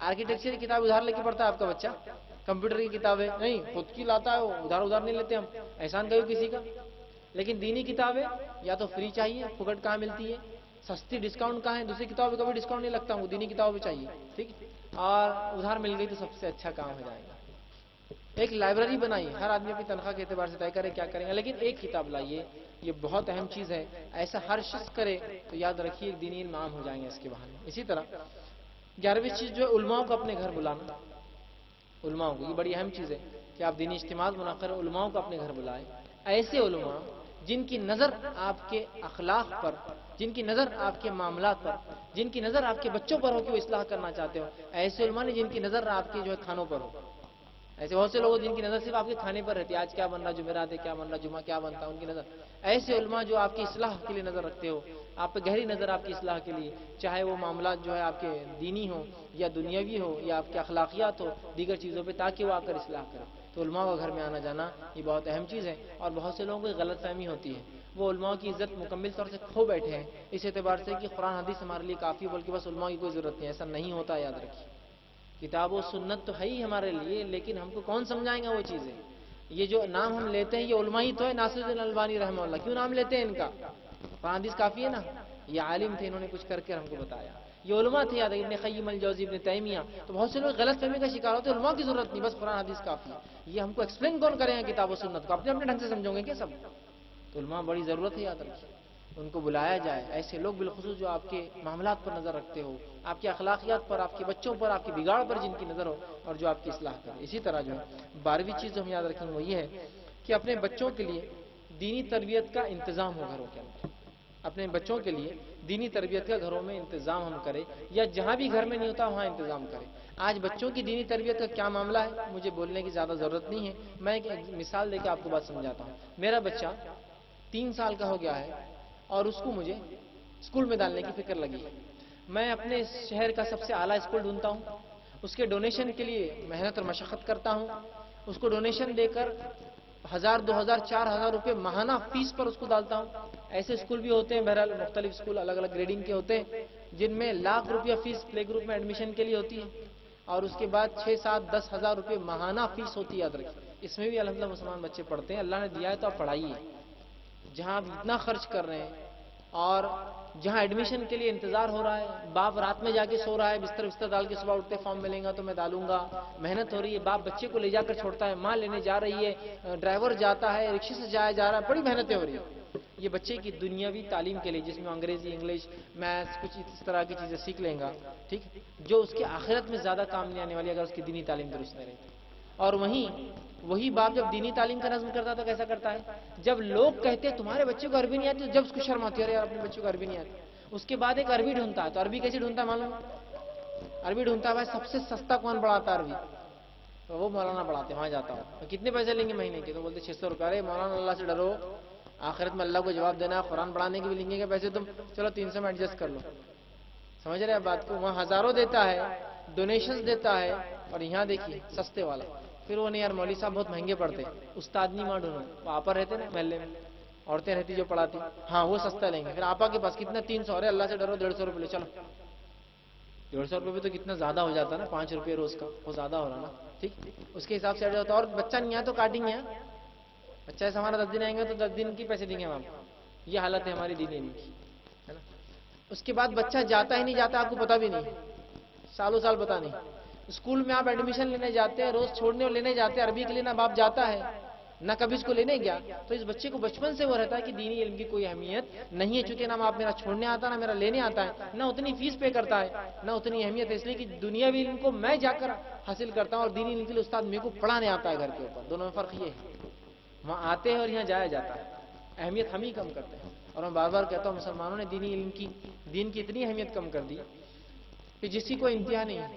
آرکیٹیکچر کی کتاب ادھار لے کے پڑھتا ہے آپ کا بچہ. کمپیوٹر کی کتابیں نہیں، خود کی لاتا ہے وہ، ادھار نہیں لیتے ہم، احسان کہو کسی کا. لیکن دینی کتابیں یا تو فری چاہیے، پھوکٹ کہاں ملتی ہے، سستی ڈسکاؤنٹ کہاں ہے، دوسری کتابوں پہ کبھی ڈسکاؤنٹ نہیں لگتا، وہ دینی کتابوں پہ چاہیے. ٹھیک، اور ادھار مل گئی تو سب سے اچھا کام ہو جائے گا. ایک لائبریری بنائی، ہر آدمی اپنی تنخواہ کے اعتبار سے طے کرے کیا کریں گے، لیکن ایک کتاب لائیے. یہ بہت اہم چیز ہے. ایسا ہر شخص کرے تو یاد رکھیے دینی علم عام ہو جائیں گے اس کے بہانے. اسی طرح 11ویں چیز جو ہے علماء کو اپنے گھر بلانا. علماء کو، یہ بڑی اہم چیز ہے کہ آپ دینی اجتماعات منعقد کریں، علماء کو اپنے گھر بلائیں. ایسے علماء جن کی نظر آپ کے اخلاق پر، جن کی نظر آپ کے معاملات پر، جن کی نظر آپ کے بچوں پر ہو کہ وہ اصلاح کرنا چاہتے ہو. ایسے علماء نے جن کی نظر آپ کے جو ہے کھانوں پر ہو. ایسے بہت سے لوگ جن کی نظر صرف آپ کے کھانے پر رہتی ہے، آج کیا بن رہا، جمعرات ہے کیا بن رہا، جمعہ کیا بنتا ہے، ان کی نظر. ایسے علماء جو آپ کی اصلاح کے لیے نظر رکھتے ہو، آپ پہ گہری نظر آپ کی اصلاح کے لیے، چاہے وہ معاملات جو ہے آپ کے دینی ہو یا دنیاوی ہو یا آپ کے اخلاقیات ہو، دیگر چیزوں پہ، تاکہ وہ آ کر اصلاح کرے. تو علماء کا گھر میں آنا جانا یہ بہت اہم چیز ہے. اور بہت سے لوگوں کو غلط فہمی ہوتی ہے، وہ علماء کی عزت مکمل طور سے کھو بیٹھے ہیں اس اعتبار سے کہ قرآن حدیث ہمارے لیے کافی، بلکہ بس علماء کی کوئی ضرورت نہیں. ایسا نہیں ہوتا، یاد رکھیے. کتاب و سنت تو ہے ہی ہمارے لیے، لیکن ہم کو کون سمجھائیں گا وہ چیزیں. یہ جو نام ہم لیتے ہیں یہ علماء ہی تو ہے. ناصر الدین البانی رحمہ اللہ، کیوں نام لیتے ہیں ان کا؟ قرآن حدیث کافی ہے نا. یہ عالم تھے، انہوں نے کچھ کر کے ہم کو بتایا. یہ علماء تھے، یاد ہے ابن قیم الجوزی، ابن تیمیہ. تو بہت سے لوگ غلط فہمی کا شکار ہوتے ہیں، علماء کی ضرورت نہیں، بس قرآن حدیث کافی ہے. یہ ہم کو ایکسپلین کون کریں گے کتاب و سنت کو؟ اپنے ڈھنگ سے سمجھو گے کیا سب؟ تو علماء بڑی ضرورت ہے، یاد رکھیے. ان کو بلایا جائے. ایسے لوگ بالخصوص جو آپ کے معاملات پر نظر رکھتے ہو، آپ کے اخلاقیات پر، آپ کے بچوں پر، آپ کی بگاڑ پر جن کی نظر ہو اور جو آپ کی اصلاح کرے. اسی طرح جو ہے 12ویں چیز جو ہم یاد رکھیں گے وہ یہ ہے کہ اپنے بچوں کے لیے دینی تربیت کا انتظام ہو گھروں کے اندر. اپنے بچوں کے لیے دینی تربیت کا گھروں میں انتظام ہم کریں، یا جہاں بھی گھر میں نہیں ہوتا وہاں انتظام کریں. آج بچوں کی دینی تربیت کا کیا معاملہ ہے مجھے بولنے کی زیادہ ضرورت نہیں ہے. میں ایک مثال دے کے آپ کو بات سمجھاتا ہوں. میرا بچہ 3 سال کا ہو گیا ہے اور اس کو مجھے اسکول میں ڈالنے کی فکر لگی ہے. میں اپنے شہر کا سب سے اعلیٰ اسکول ڈھونڈتا ہوں، اس کے ڈونیشن کے لیے محنت اور مشقت کرتا ہوں. اس کو ڈونیشن دے کر 1000 2000 4000 روپے ماہانہ فیس پر اس کو ڈالتا ہوں. ایسے اسکول بھی ہوتے ہیں، بہرحال مختلف اسکول الگ الگ گریڈنگ کے ہوتے ہیں، جن میں لاکھ روپیہ فیس پلے گروپ میں ایڈمیشن کے لیے ہوتی ہے، اور اس کے بعد 6 7 10 ہزار روپے ماہانہ فیس ہوتی ہے. یاد رکھیے اس میں بھی الحمدللہ مسلمان بچے پڑھتے ہیں. اللہ نے دیا ہے تو آپ پڑھائیے. جہاں آپ اتنا خرچ کر رہے ہیں اور جہاں ایڈمیشن کے لیے انتظار ہو رہا ہے، باپ رات میں جا کے سو رہا ہے، بستر ڈال کے صبح اٹھتے فارم ملیں گا تو میں ڈالوں گا، محنت ہو رہی ہے، باپ بچے کو لے جا کر چھوڑتا ہے، ماں لینے جا رہی ہے، ڈرائیور جاتا ہے، رکشے سے جایا جا رہا ہے، بڑی محنتیں ہو رہی ہیں. یہ بچے کی دنیاوی تعلیم کے لیے، جس میں انگریزی، انگلش، میتھس، کچھ اس طرح کی چیزیں سیکھ لیں گا، ٹھیک، جو اس کے آخرت میں زیادہ کام نہیں آنے والی اگر اس کی دینی تعلیم درست نہیں رہتی. اور وہی باپ جب دینی تعلیم کا نظم کرتا تو کیسا کرتا ہے؟ جب لوگ کہتے ہیں تمہارے بچے کو عربی نہیں آتی، تو جب اس کو شرم آتی ہے ارے یار اپنے بچے کو عربی نہیں آتی، اس کے بعد ایک عربی ڈھونڈتا ہے. تو عربی کیسے ڈھونڈتا ہے معلوم؟ عربی ڈھونڈتا ہے بھائی سب سے سستا کون پڑھاتا ہے عربی، تو وہ مولانا پڑھاتے، وہاں جاتا ہوں. تو کتنے پیسے لیں گے مہینے کے؟ تو بولتے 600 روپئے. ارے مولانا اللہ سے ڈرو، آخرت میں اللہ کو جواب دینا ہے، قرآن پڑھانے کے بھی لیں گے پیسے تم، چلو 300 میں ایڈجسٹ کر لو. سمجھ رہے ہیں بات کو؟ وہاں ہزاروں دیتا ہے، ڈونیشنز دیتا ہے، اور یہاں دیکھیے سستے والا. پھر وہ نہیں یار مولوی صاحب بہت مہنگے پڑتے، استاد نہیں وہاں ڈھونڈو. وہ آپا رہتے نا محلے میں، عورتیں رہتی جو پڑھاتی، ہاں وہ سستا لیں گے. پھر آپا کے پاس کتنا 300، ارے اللہ سے ڈرو 150 روپئے لے چلو. 150 روپئے بھی تو کتنا زیادہ ہو جاتا نا، 5 روپئے روز کا، وہ زیادہ ہو رہا نا. ٹھیک، اس کے حساب سے ایڈ ہوتا ہے. اور بچہ نہیں آیا تو کاٹیں گے، بچہ ایسا ہمارا 10 دن آئیں گے تو 10 دن کی پیسے دیں گے ہم. یہ حالت ہے ہماری دینی علم کی، ہے نا. اس کے بعد بچہ جاتا ہی نہیں جاتا، آپ کو پتا بھی نہیں، سالوں سال پتا نہیں. اسکول میں آپ ایڈمیشن لینے جاتے ہیں، روز چھوڑنے اور لینے جاتے ہیں، عربی کے لیے نہ باپ جاتا ہے نہ کبھی اس کو لینے گیا. تو اس بچے کو بچپن سے وہ رہتا ہے کہ دینی علم کی کوئی اہمیت نہیں ہے، چونکہ نہ آپ میرا چھوڑنے آتا نہ میرا لینے آتا ہے، نہ اتنی فیس پے کرتا ہے، نہ اتنی اہمیت ہے. اس لیے کہ دنیاوی علم کو میں جا کر حاصل کرتا ہوں، اور دینی علم کے لیے استاد میرے کو پڑھانے آتا ہے گھر کے اوپر. دونوں میں فرق یہ ہے، وہاں آتے ہیں اور یہاں جایا جاتا ہے. اہمیت ہم ہی کم کرتے ہیں. اور میں بار بار کہتا ہوں مسلمانوں نے دین کی اتنی اہمیت کم کر دی کہ جس کی کوئی انتہا نہیں ہے.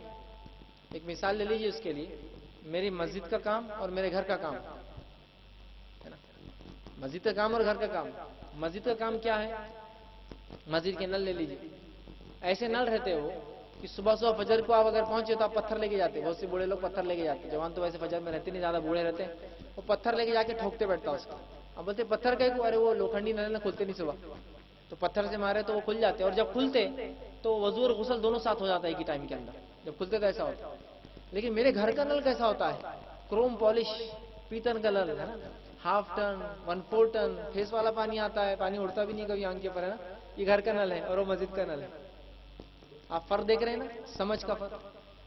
ایک مثال لے لیجیے اس کے لیے، میری مسجد کا کام اور میرے گھر کا کام ہے نا. مسجد کا کام اور گھر کا کام. مسجد کا کام کیا ہے؟ مسجد کے نل لے لیجیے. ایسے نل رہتے ہو کہ صبح صبح فجر کو آپ اگر پہنچے تو آپ پتھر لے کے جاتے. بہت سے بوڑھے لوگ پتھر لے کے جاتے، جوان تو ویسے فجر میں رہتے نہیں، زیادہ بوڑھے رہتے ہیں. وہ پتھر لے کے جا کے ٹھوکتے بیٹھتا اس کا. اب بولتے پتھر کا ارے وہ لوکھنڈی نل نہ کھلتے نہیں صبح، تو پتھر سے مارے تو وہ کھل جاتے. اور جب کھلتے تو وضو اور غسل دونوں ساتھ ہو جاتا ہے ایک ہی ٹائم کے اندر. جب کھلتے تو ایسا ہوتا. لیکن میرے گھر کا نل کیسا ہوتا ہے؟ کروم پالش پیتن کا نل ہے نا، 1/2 ٹن 1/4 ٹن فیس والا پانی آتا ہے، پانی اڑتا بھی نہیں کبھی آنکھ کے پر، ہے نا. یہ گھر کا نل ہے اور وہ مسجد کا نل ہے. آپ فرق دیکھ رہے ہیں نا، سمجھ کا فرق.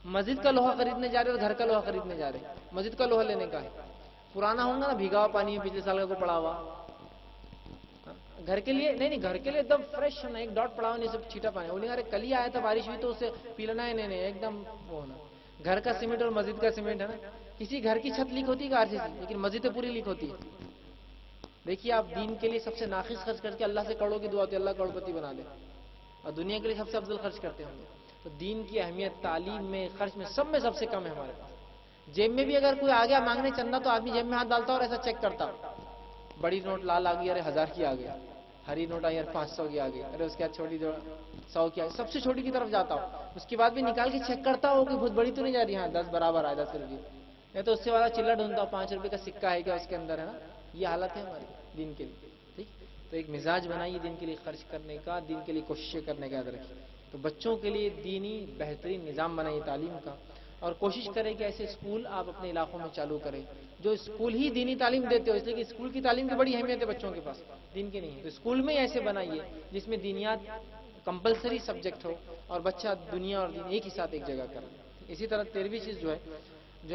مسجد کا لوہا خریدنے جا رہے اور گھر کا لوہا خریدنے جا رہے. مسجد کا لوہا لینے کا ہے، پرانا ہوگا نا، بھیگا ہوا پانی پچھلے سال کا کو پڑا ہوا. گھر کے لیے نہیں، گھر کے لیے ایک دم فریش ہونا، ایک ڈاٹ پڑا ہوا نہیں، سب چھیٹا پانی. وہ نہیں ارے کل ہی آیا تھا بارش ہوئی تو اسے پی لینا ہے، نہیں ایک دم وہ ہونا. گھر کا سیمنٹ اور مسجد کا سیمنٹ ہے نا. کسی گھر کی چھت لیک ہوتی ہے RCC، لیکن مسجد تو پوری لیک ہوتی ہے. دیکھیے آپ دین کے لیے سب سے ناقص خرچ کر کے اللہ سے کروڑوں کی دعا ہوتی ہے اللہ کروڑپتی بنا دے، اور دنیا کے لیے سب سے افضل خرچ کرتے ہیں ہم لوگ. تو دین کی اہمیت تعلیم میں، خرچ میں، سب میں سب سے کم ہے ہمارے پاس. جیب میں بھی اگر کوئی آ گیا مانگنے چندہ تو آدمی جیب میں ہاتھ ڈالتا اور ایسا چیک کرتا. بڑی نوٹ لال آ گئی، ارے 1000 کی آ گیا. ہری نوٹ آئی، ارے 500 کی آ گئی. ارے اس کے بعد چھوٹی 100 کی آ گئی. سب سے چھوٹی کی طرف جاتا ہوں. اس کے بعد بھی نکال کے چیک کرتا ہو کہ بہت بڑی تو نہیں جا رہی. ہاں 10 برابر آئے 10 روپئے. نہیں تو اس سے والا چلا ڈھونڈتا ہوں 5 روپئے کا سکہ ہے کیا اس کے اندر، ہے نا. یہ حالت ہے ہماری دین کے لیے. ٹھیک، تو ایک مزاج بنائیے دین کے لیے خرچ کرنے کا، دین کے لیے کوششیں کرنے کا یاد رکھیے. تو بچوں کے لیے دینی بہترین نظام بنائیے تعلیم کا، اور کوشش کریں کہ ایسے اسکول آپ اپنے علاقوں میں چالو کریں جو اسکول ہی دینی تعلیم دیتے ہو. اس لیے کہ اسکول کی تعلیم کی بڑی اہمیت ہے بچوں کے پاس، دین کی نہیں ہے. تو اسکول میں ایسے بنائیے جس میں دینیات کمپلسری سبجیکٹ ہو اور بچہ دنیا اور دین ایک ہی ساتھ ایک جگہ کرے. اسی طرح 13ویں چیز جو ہے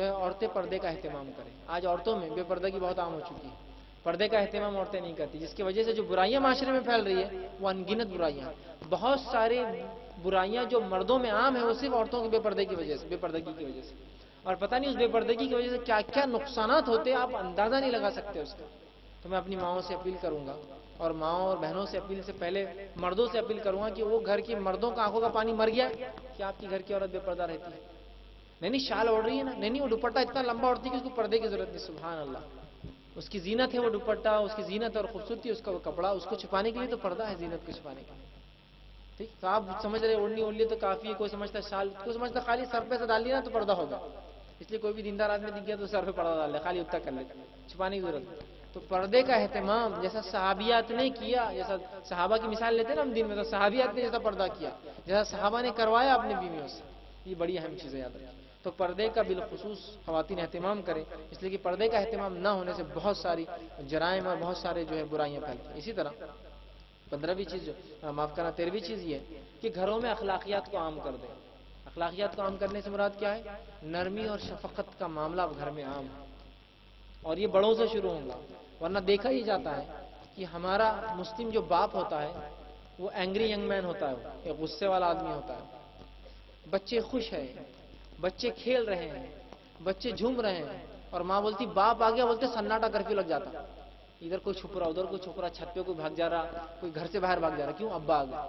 عورتیں پردے کا اہتمام کریں. آج عورتوں میں بے پردگی بہت عام ہو چکی ہے. پردے کا اہتمام عورتیں نہیں کرتی، جس کی وجہ سے جو برائیاں معاشرے میں پھیل رہی ہے وہ انگنت برائیاں. بہت سارے برائیاں جو مردوں میں عام ہیں وہ صرف عورتوں کی بے پردگی کی وجہ سے. اور پتہ نہیں اس بے پردگی کی وجہ سے کیا کیا نقصانات ہوتے ہیں، آپ اندازہ نہیں لگا سکتے اس کا. تو میں اپنی ماؤں سے اپیل کروں گا، اور ماؤں اور بہنوں سے اپیل سے پہلے مردوں سے اپیل کروں گا کہ وہ گھر کی مردوں کا آنکھوں کا پانی مر گیا کہ آپ کی گھر کی عورت بے پردہ رہتی ہے. نہیں شال اوڑھ رہی ہے نا، نہیں وہ دوپٹہ اتنا لمبا اوڑھتی ہے کہ اس کو پردے کی ضرورت نہیں. سبحان اللہ، اس کی زینت ہے وہ دوپٹہ، اس کی زینت اور خوبصورتی اس کا وہ کپڑا، اس کو چھپانے کے لیے تو پردہ ہے، زینت کو چھپانے کے لیے. ٹھیک، تو آپ سمجھ رہے اوڑھنی اوڑھ لی تو کافی ہے. کوئی سمجھتا ہے شال، کوئی سمجھتا خالی سر پہ سے ڈال لیا نا تو پردہ ہوگا. اس لیے کوئی بھی دیندار آدمی دکھ گیا تو سر پہ پردہ ڈال لے، خالی اتنا کر لے، چھپانے کی ضرورت نہیں. تو پردے کا اہتمام جیسا صحابیات نے کیا، جیسا صحابہ کی مثال لیتے ہیں نا ہم دین میں، تو صحابیات نے جیسا پردہ کیا، جیسا صحابہ نے کروایا اپنے بیویوں سے، یہ بڑی اہم چیز ہے یاد رکھیں. تو پردے کا بالخصوص خواتین اہتمام کریں، اس لیے کہ پردے کا اہتمام نہ ہونے سے بہت ساری جرائم اور بہت سارے جو ہے برائیاں پھیلتی ہیں. اسی طرح 15ویں چیز معاف کرنا 13ویں چیز یہ ہے کہ گھروں میں اخلاقیات کو عام کر دیں. اخلاقیات کو عام کرنے سے مراد کیا ہے؟ نرمی اور شفقت کا معاملہ اب گھر میں عام ہے، اور یہ بڑوں سے شروع ہوگا. ورنہ دیکھا ہی جاتا ہے کہ ہمارا مسلم جو باپ ہوتا ہے وہ اینگری ینگ مین ہوتا ہے، ایک غصے والا آدمی ہوتا ہے. بچے خوش ہیں، بچے کھیل رہے ہیں، بچے جھوم رہے ہیں اور ماں بولتی باپ آ گیا، بولتے سناٹا کرفیو لگ جاتا، ادھر کوئی چھپ رہا ادھر کوئی چھپ رہا، چھت پہ کوئی بھاگ جا رہا، کوئی گھر سے باہر بھاگ جا رہا، کیوں؟ ابا آ گیا.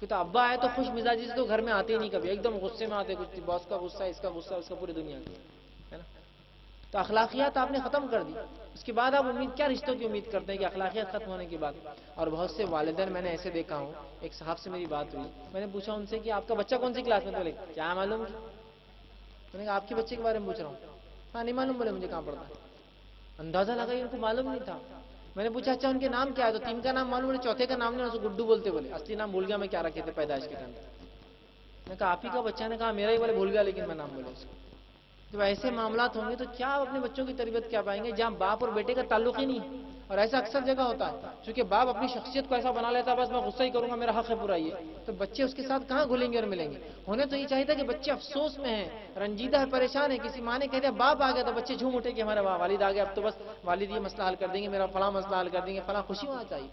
کہ تو ابا آئے تو خوش مزاجی سے تو گھر میں آتے ہی نہیں کبھی، ایک دم غصے میں آتے، کچھ باس کا غصہ، اس کا غصہ، اس کا پوری دنیا کا، ہے نا. تو اخلاقیات آپ نے ختم کر دی. اس کے بعد آپ امید کیا رشتوں کی امید کرتے ہیں کہ اخلاقیات ختم ہونے کے بعد؟ اور بہت سے والدین میں نے ایسے دیکھا ہوں. ایک صاحب سے میری بات ہوئی، میں نے پوچھا ان سے کہ آپ کا بچہ کون سی کلاس میں؟ بولے کیا معلوم. میں نے کہا آپ کے بچے کے بارے میں پوچھ رہا ہوں. ہاں نہیں معلوم. بولے مجھے کہاں پڑتا ہے. اندازہ لگا ان کو معلوم نہیں تھا. میں نے پوچھا اچھا ان کے نام کیا ہے؟ تو 3 کا نام معلوم. بولے چوتھے کا نام نہیں، اسے گڈو بولتے. بولے اصلی نام بھول گیا میں کیا رکھے تھے پیدائش کے ٹائم. میں نے کہا آپ ہی کا بچہ؟ نے کہا میرا ہی. بولے بھول گیا لیکن میں نام بولے اس کو. جب ایسے معاملات ہوں گے تو کیا آپ اپنے بچوں کی تربیت کیا پائیں گے جہاں باپ اور بیٹے کا تعلق ہی نہیں. اور ایسا اکثر جگہ ہوتا ہے، چونکہ باپ اپنی شخصیت کو ایسا بنا لیتا ہے بس میں غصہ ہی کروں گا، میرا حق ہے پورا یہ، تو بچے اس کے ساتھ کہاں گھلیں گے اور ملیں گے. ہونے تو یہ چاہیے تھا کہ بچے افسوس میں ہیں، رنجیدہ ہے، پریشان ہے. کسی ماں نے کہہ دیا باپ آ گیا تو بچے جھوم اٹھے کہ ہمارا والد آ گیا، اب تو بس والد یہ مسئلہ حل کر دیں گے، میرا فلاں مسئلہ حل کر دیں گے، فلاں. خوشی ہونا چاہیے.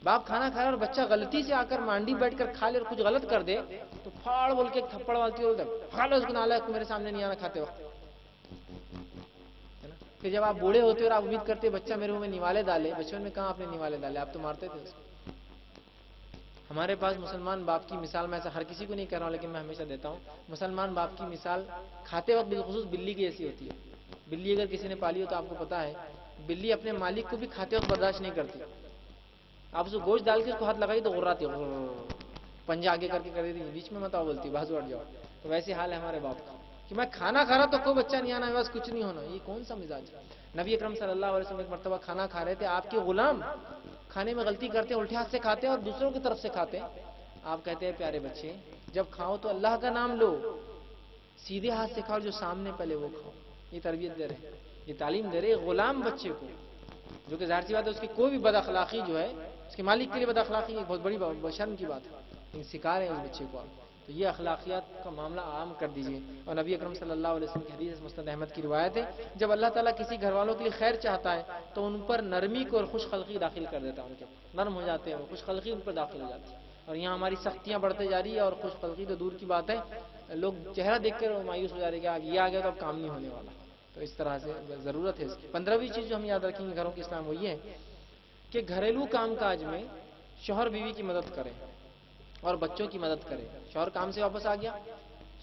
باپ کھانا کھا رہا اور بچہ غلطی سے آ کر مانڈی بیٹھ کر کھا لے اور کچھ غلط کر دے تو پھاڑ بول کے تھپڑ والتی ہو کھا لو اس کو، نالائق میرے سامنے نہیں آنا کھاتے وقت. کہ جب آپ بوڑھے ہوتے اور آپ امید کرتے بچہ میرے منہ میں نیوالے ڈالے، بچپن میں کہاں آپ نے نیوالے ڈالے؟ آپ تو مارتے تھے اس کو. ہمارے پاس مسلمان باپ کی مثال، میں ایسا ہر کسی کو نہیں کہہ رہا ہوں لیکن میں ہمیشہ دیتا ہوں، مسلمان باپ کی مثال کھاتے وقت بالخصوص بلی کی ایسی ہوتی ہے. بلی اگر کسی نے پالی ہو تو آپ کو پتا ہے بلی اپنے مالک کو بھی کھاتے وقت برداشت نہیں کرتی. آپ اس کو گوشت ڈال کے اس کو ہاتھ لگائی تو غراتی ہو، پنجہ آگے کر کے کر دیتی، بیچ میں مت آؤ بولتی، بازو ہٹ جاؤ. تو ویسے حال ہے ہمارے باپ کا کہ میں کھانا کھا رہا تو کوئی بچہ نہیں آنا، بس کچھ نہیں ہونا. یہ کون سا مزاج ہے؟ نبی اکرم صلی اللہ علیہ وسلم ایک مرتبہ کھانا کھا رہے تھے، آپ کے غلام کھانے میں غلطی کرتے، الٹے ہاتھ سے کھاتے اور دوسروں کی طرف سے کھاتے. آپ کہتے ہیں پیارے بچے جب کھاؤ تو اللہ کا نام لو، سیدھے ہاتھ سے کھاؤ، جو سامنے پہلے وہ کھاؤ. یہ تربیت دے رہے، یہ تعلیم دے رہے غلام بچے کو، جو کہ ظاہر سی بات ہے اس کی کوئی بھی بد اخلاقی جو ہے اس کے مالک کے لیے بد اخلاقی ایک بہت بڑی شرم کی بات ہے، لیکن سکھا رہے ہیں اس بچے کو آپ. تو یہ اخلاقیات کا معاملہ عام کر دیجئے. اور نبی اکرم صلی اللہ علیہ وسلم کی حدیث مسند احمد کی روایت ہے، جب اللہ تعالیٰ کسی گھر والوں کے لیے خیر چاہتا ہے تو ان پر نرمی کو اور خوش خلقی داخل کر دیتا ہے. ان کے نرم ہو جاتے ہیں، وہ خوش خلقی ان پر داخل ہو جاتی ہے. اور یہاں ہماری سختیاں بڑھتے جا رہی ہے اور خوش خلقی تو دور کی بات ہے، لوگ چہرہ دیکھ کر مایوس ہو جا رہے ہیں کہ یہ آ گیا تو اب کام نہیں ہونے والا. تو اس طرح سے ضرورت ہے اس کی. 15ویں چیز جو ہم یاد رکھیں گے گھروں کے اسلام وہ یہ ہے کہ گھریلو کام کاج میں شوہر بیوی کی مدد کرے اور بچوں کی مدد کرے. شوہر کام سے واپس آ گیا،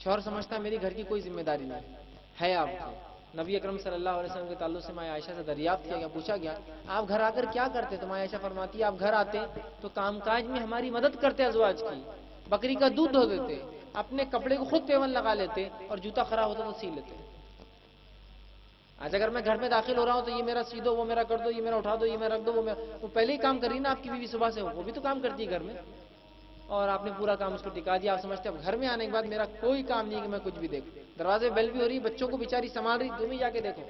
شوہر سمجھتا ہے میری گھر کی کوئی ذمہ داری نہیں ہے آپ کی. نبی اکرم صلی اللہ علیہ وسلم کے تعلق سے ماں عائشہ سے دریافت کیا گیا، پوچھا گیا آپ گھر آ کر کیا کرتے؟ تو ماں عائشہ فرماتی ہے آپ گھر آتے تو کام کاج میں ہماری مدد کرتے، ازواج کی، بکری کا دودھ دھو دیتے، اپنے کپڑے کو خود پیون لگا لیتے اور جوتا خراب ہوتا تو سی لیتے. آج اگر میں گھر میں داخل ہو رہا ہوں تو یہ میرا سی دو، وہ میرا کر دو، یہ میرا اٹھا دو، یہ میرا رکھ دو، وہ پہلے ہی کام کر رہی نا آپ کی بیوی صبح سے، وہ بھی تو کام کرتی ہے گھر میں، اور آپ نے پورا کام اس کو ٹکا دیا. آپ سمجھتے اب گھر میں آنے کے بعد میرا کوئی کام نہیں کہ میں کچھ بھی دیکھوں. دروازے بیل بھی ہو رہی، بچوں کو بیچاری سنبھال رہی، تم ہی جا کے دیکھو،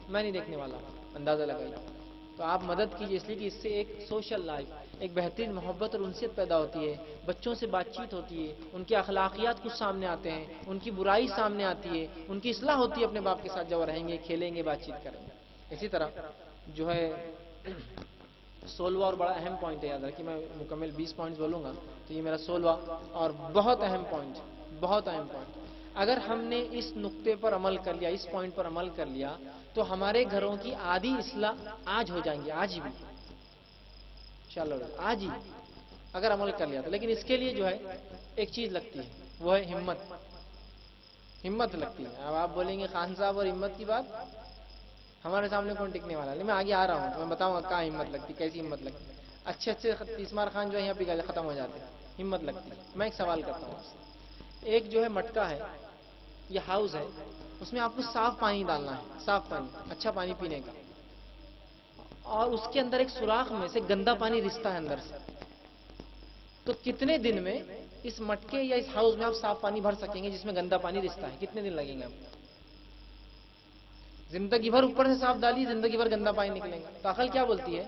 میں نہیں دیکھنے والا. اندازہ لگائیے. تو آپ مدد کیجیے، اس لیے کہ اس سے ایک سوشل لائف، ایک بہترین محبت اور انسیت پیدا ہوتی ہے، بچوں سے بات چیت ہوتی ہے، ان کے اخلاقیات کچھ سامنے آتے ہیں، ان کی برائی سامنے آتی ہے، ان کی اصلاح ہوتی ہے اپنے باپ کے ساتھ جب وہ رہیں گے، کھیلیں گے، بات چیت کریں گے. اسی طرح جو ہے 16واں اور بڑا اہم پوائنٹ ہے، یاد رکھیے میں مکمل 20 پوائنٹس بولوں گا تو یہ میرا 16واں اور بہت اہم پوائنٹ، بہت اہم پوائنٹ. اگر ہم نے اس نقطے پر عمل کر لیا، اس پوائنٹ پر عمل کر لیا تو ہمارے گھروں کی آدھی اصلاح آج ہو جائیں گی، آج ہی بھی انشاءاللہ، آج ہی اگر عمل کر لیا تو. لیکن اس کے لیے جو ہے ایک چیز لگتی ہے، وہ ہے ہمت. ہمت لگتی ہے. اب آپ بولیں گے خان صاحب اور ہمت کی بات ہمارے سامنے کون ٹکنے والا ہے؟ میں آگے آ رہا ہوں تو میں بتاؤں گا کہاں ہمت لگتی، کیسی ہمت لگتی. اچھے اچھے تیسمار خان جو ہے یہاں پہ ختم ہو جاتے ہیں، ہمت لگتی ہے. میں ایک سوال کرتا ہوں آپ سے، ایک جو ہے مٹکا ہے، یہ ہاؤس ہے، اس میں آپ کو صاف پانی ڈالنا ہے، صاف پانی، اچھا پانی پینے کا، اور اس کے اندر ایک سوراخ میں سے گندا پانی رستا ہے اندر سے، تو کتنے دن میں اس مٹکے یا اس ہاؤس میں آپ صاف پانی بھر سکیں گے جس میں گندا پانی رستا ہے؟ کتنے دن لگیں گے آپ کو؟ زندگی بھر اوپر سے صاف ڈالی، زندگی بھر گندا پانی نکلیں گا. تو عقل کیا بولتی ہے؟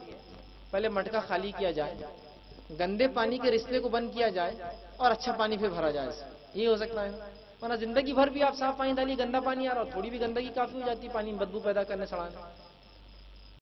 پہلے مٹکا خالی کیا جائے، گندے پانی کے رشتے کو بند کیا جائے اور اچھا پانی پھر بھرا جائے. یہ ہو سکتا ہے ورنہ زندگی بھر بھی آپ صاف پانی ڈالیے، گندا پانی آ رہا، اور تھوڑی بھی گندگی کافی ہو جاتی ہے پانی میں بدبو پیدا کرنے، سڑانے.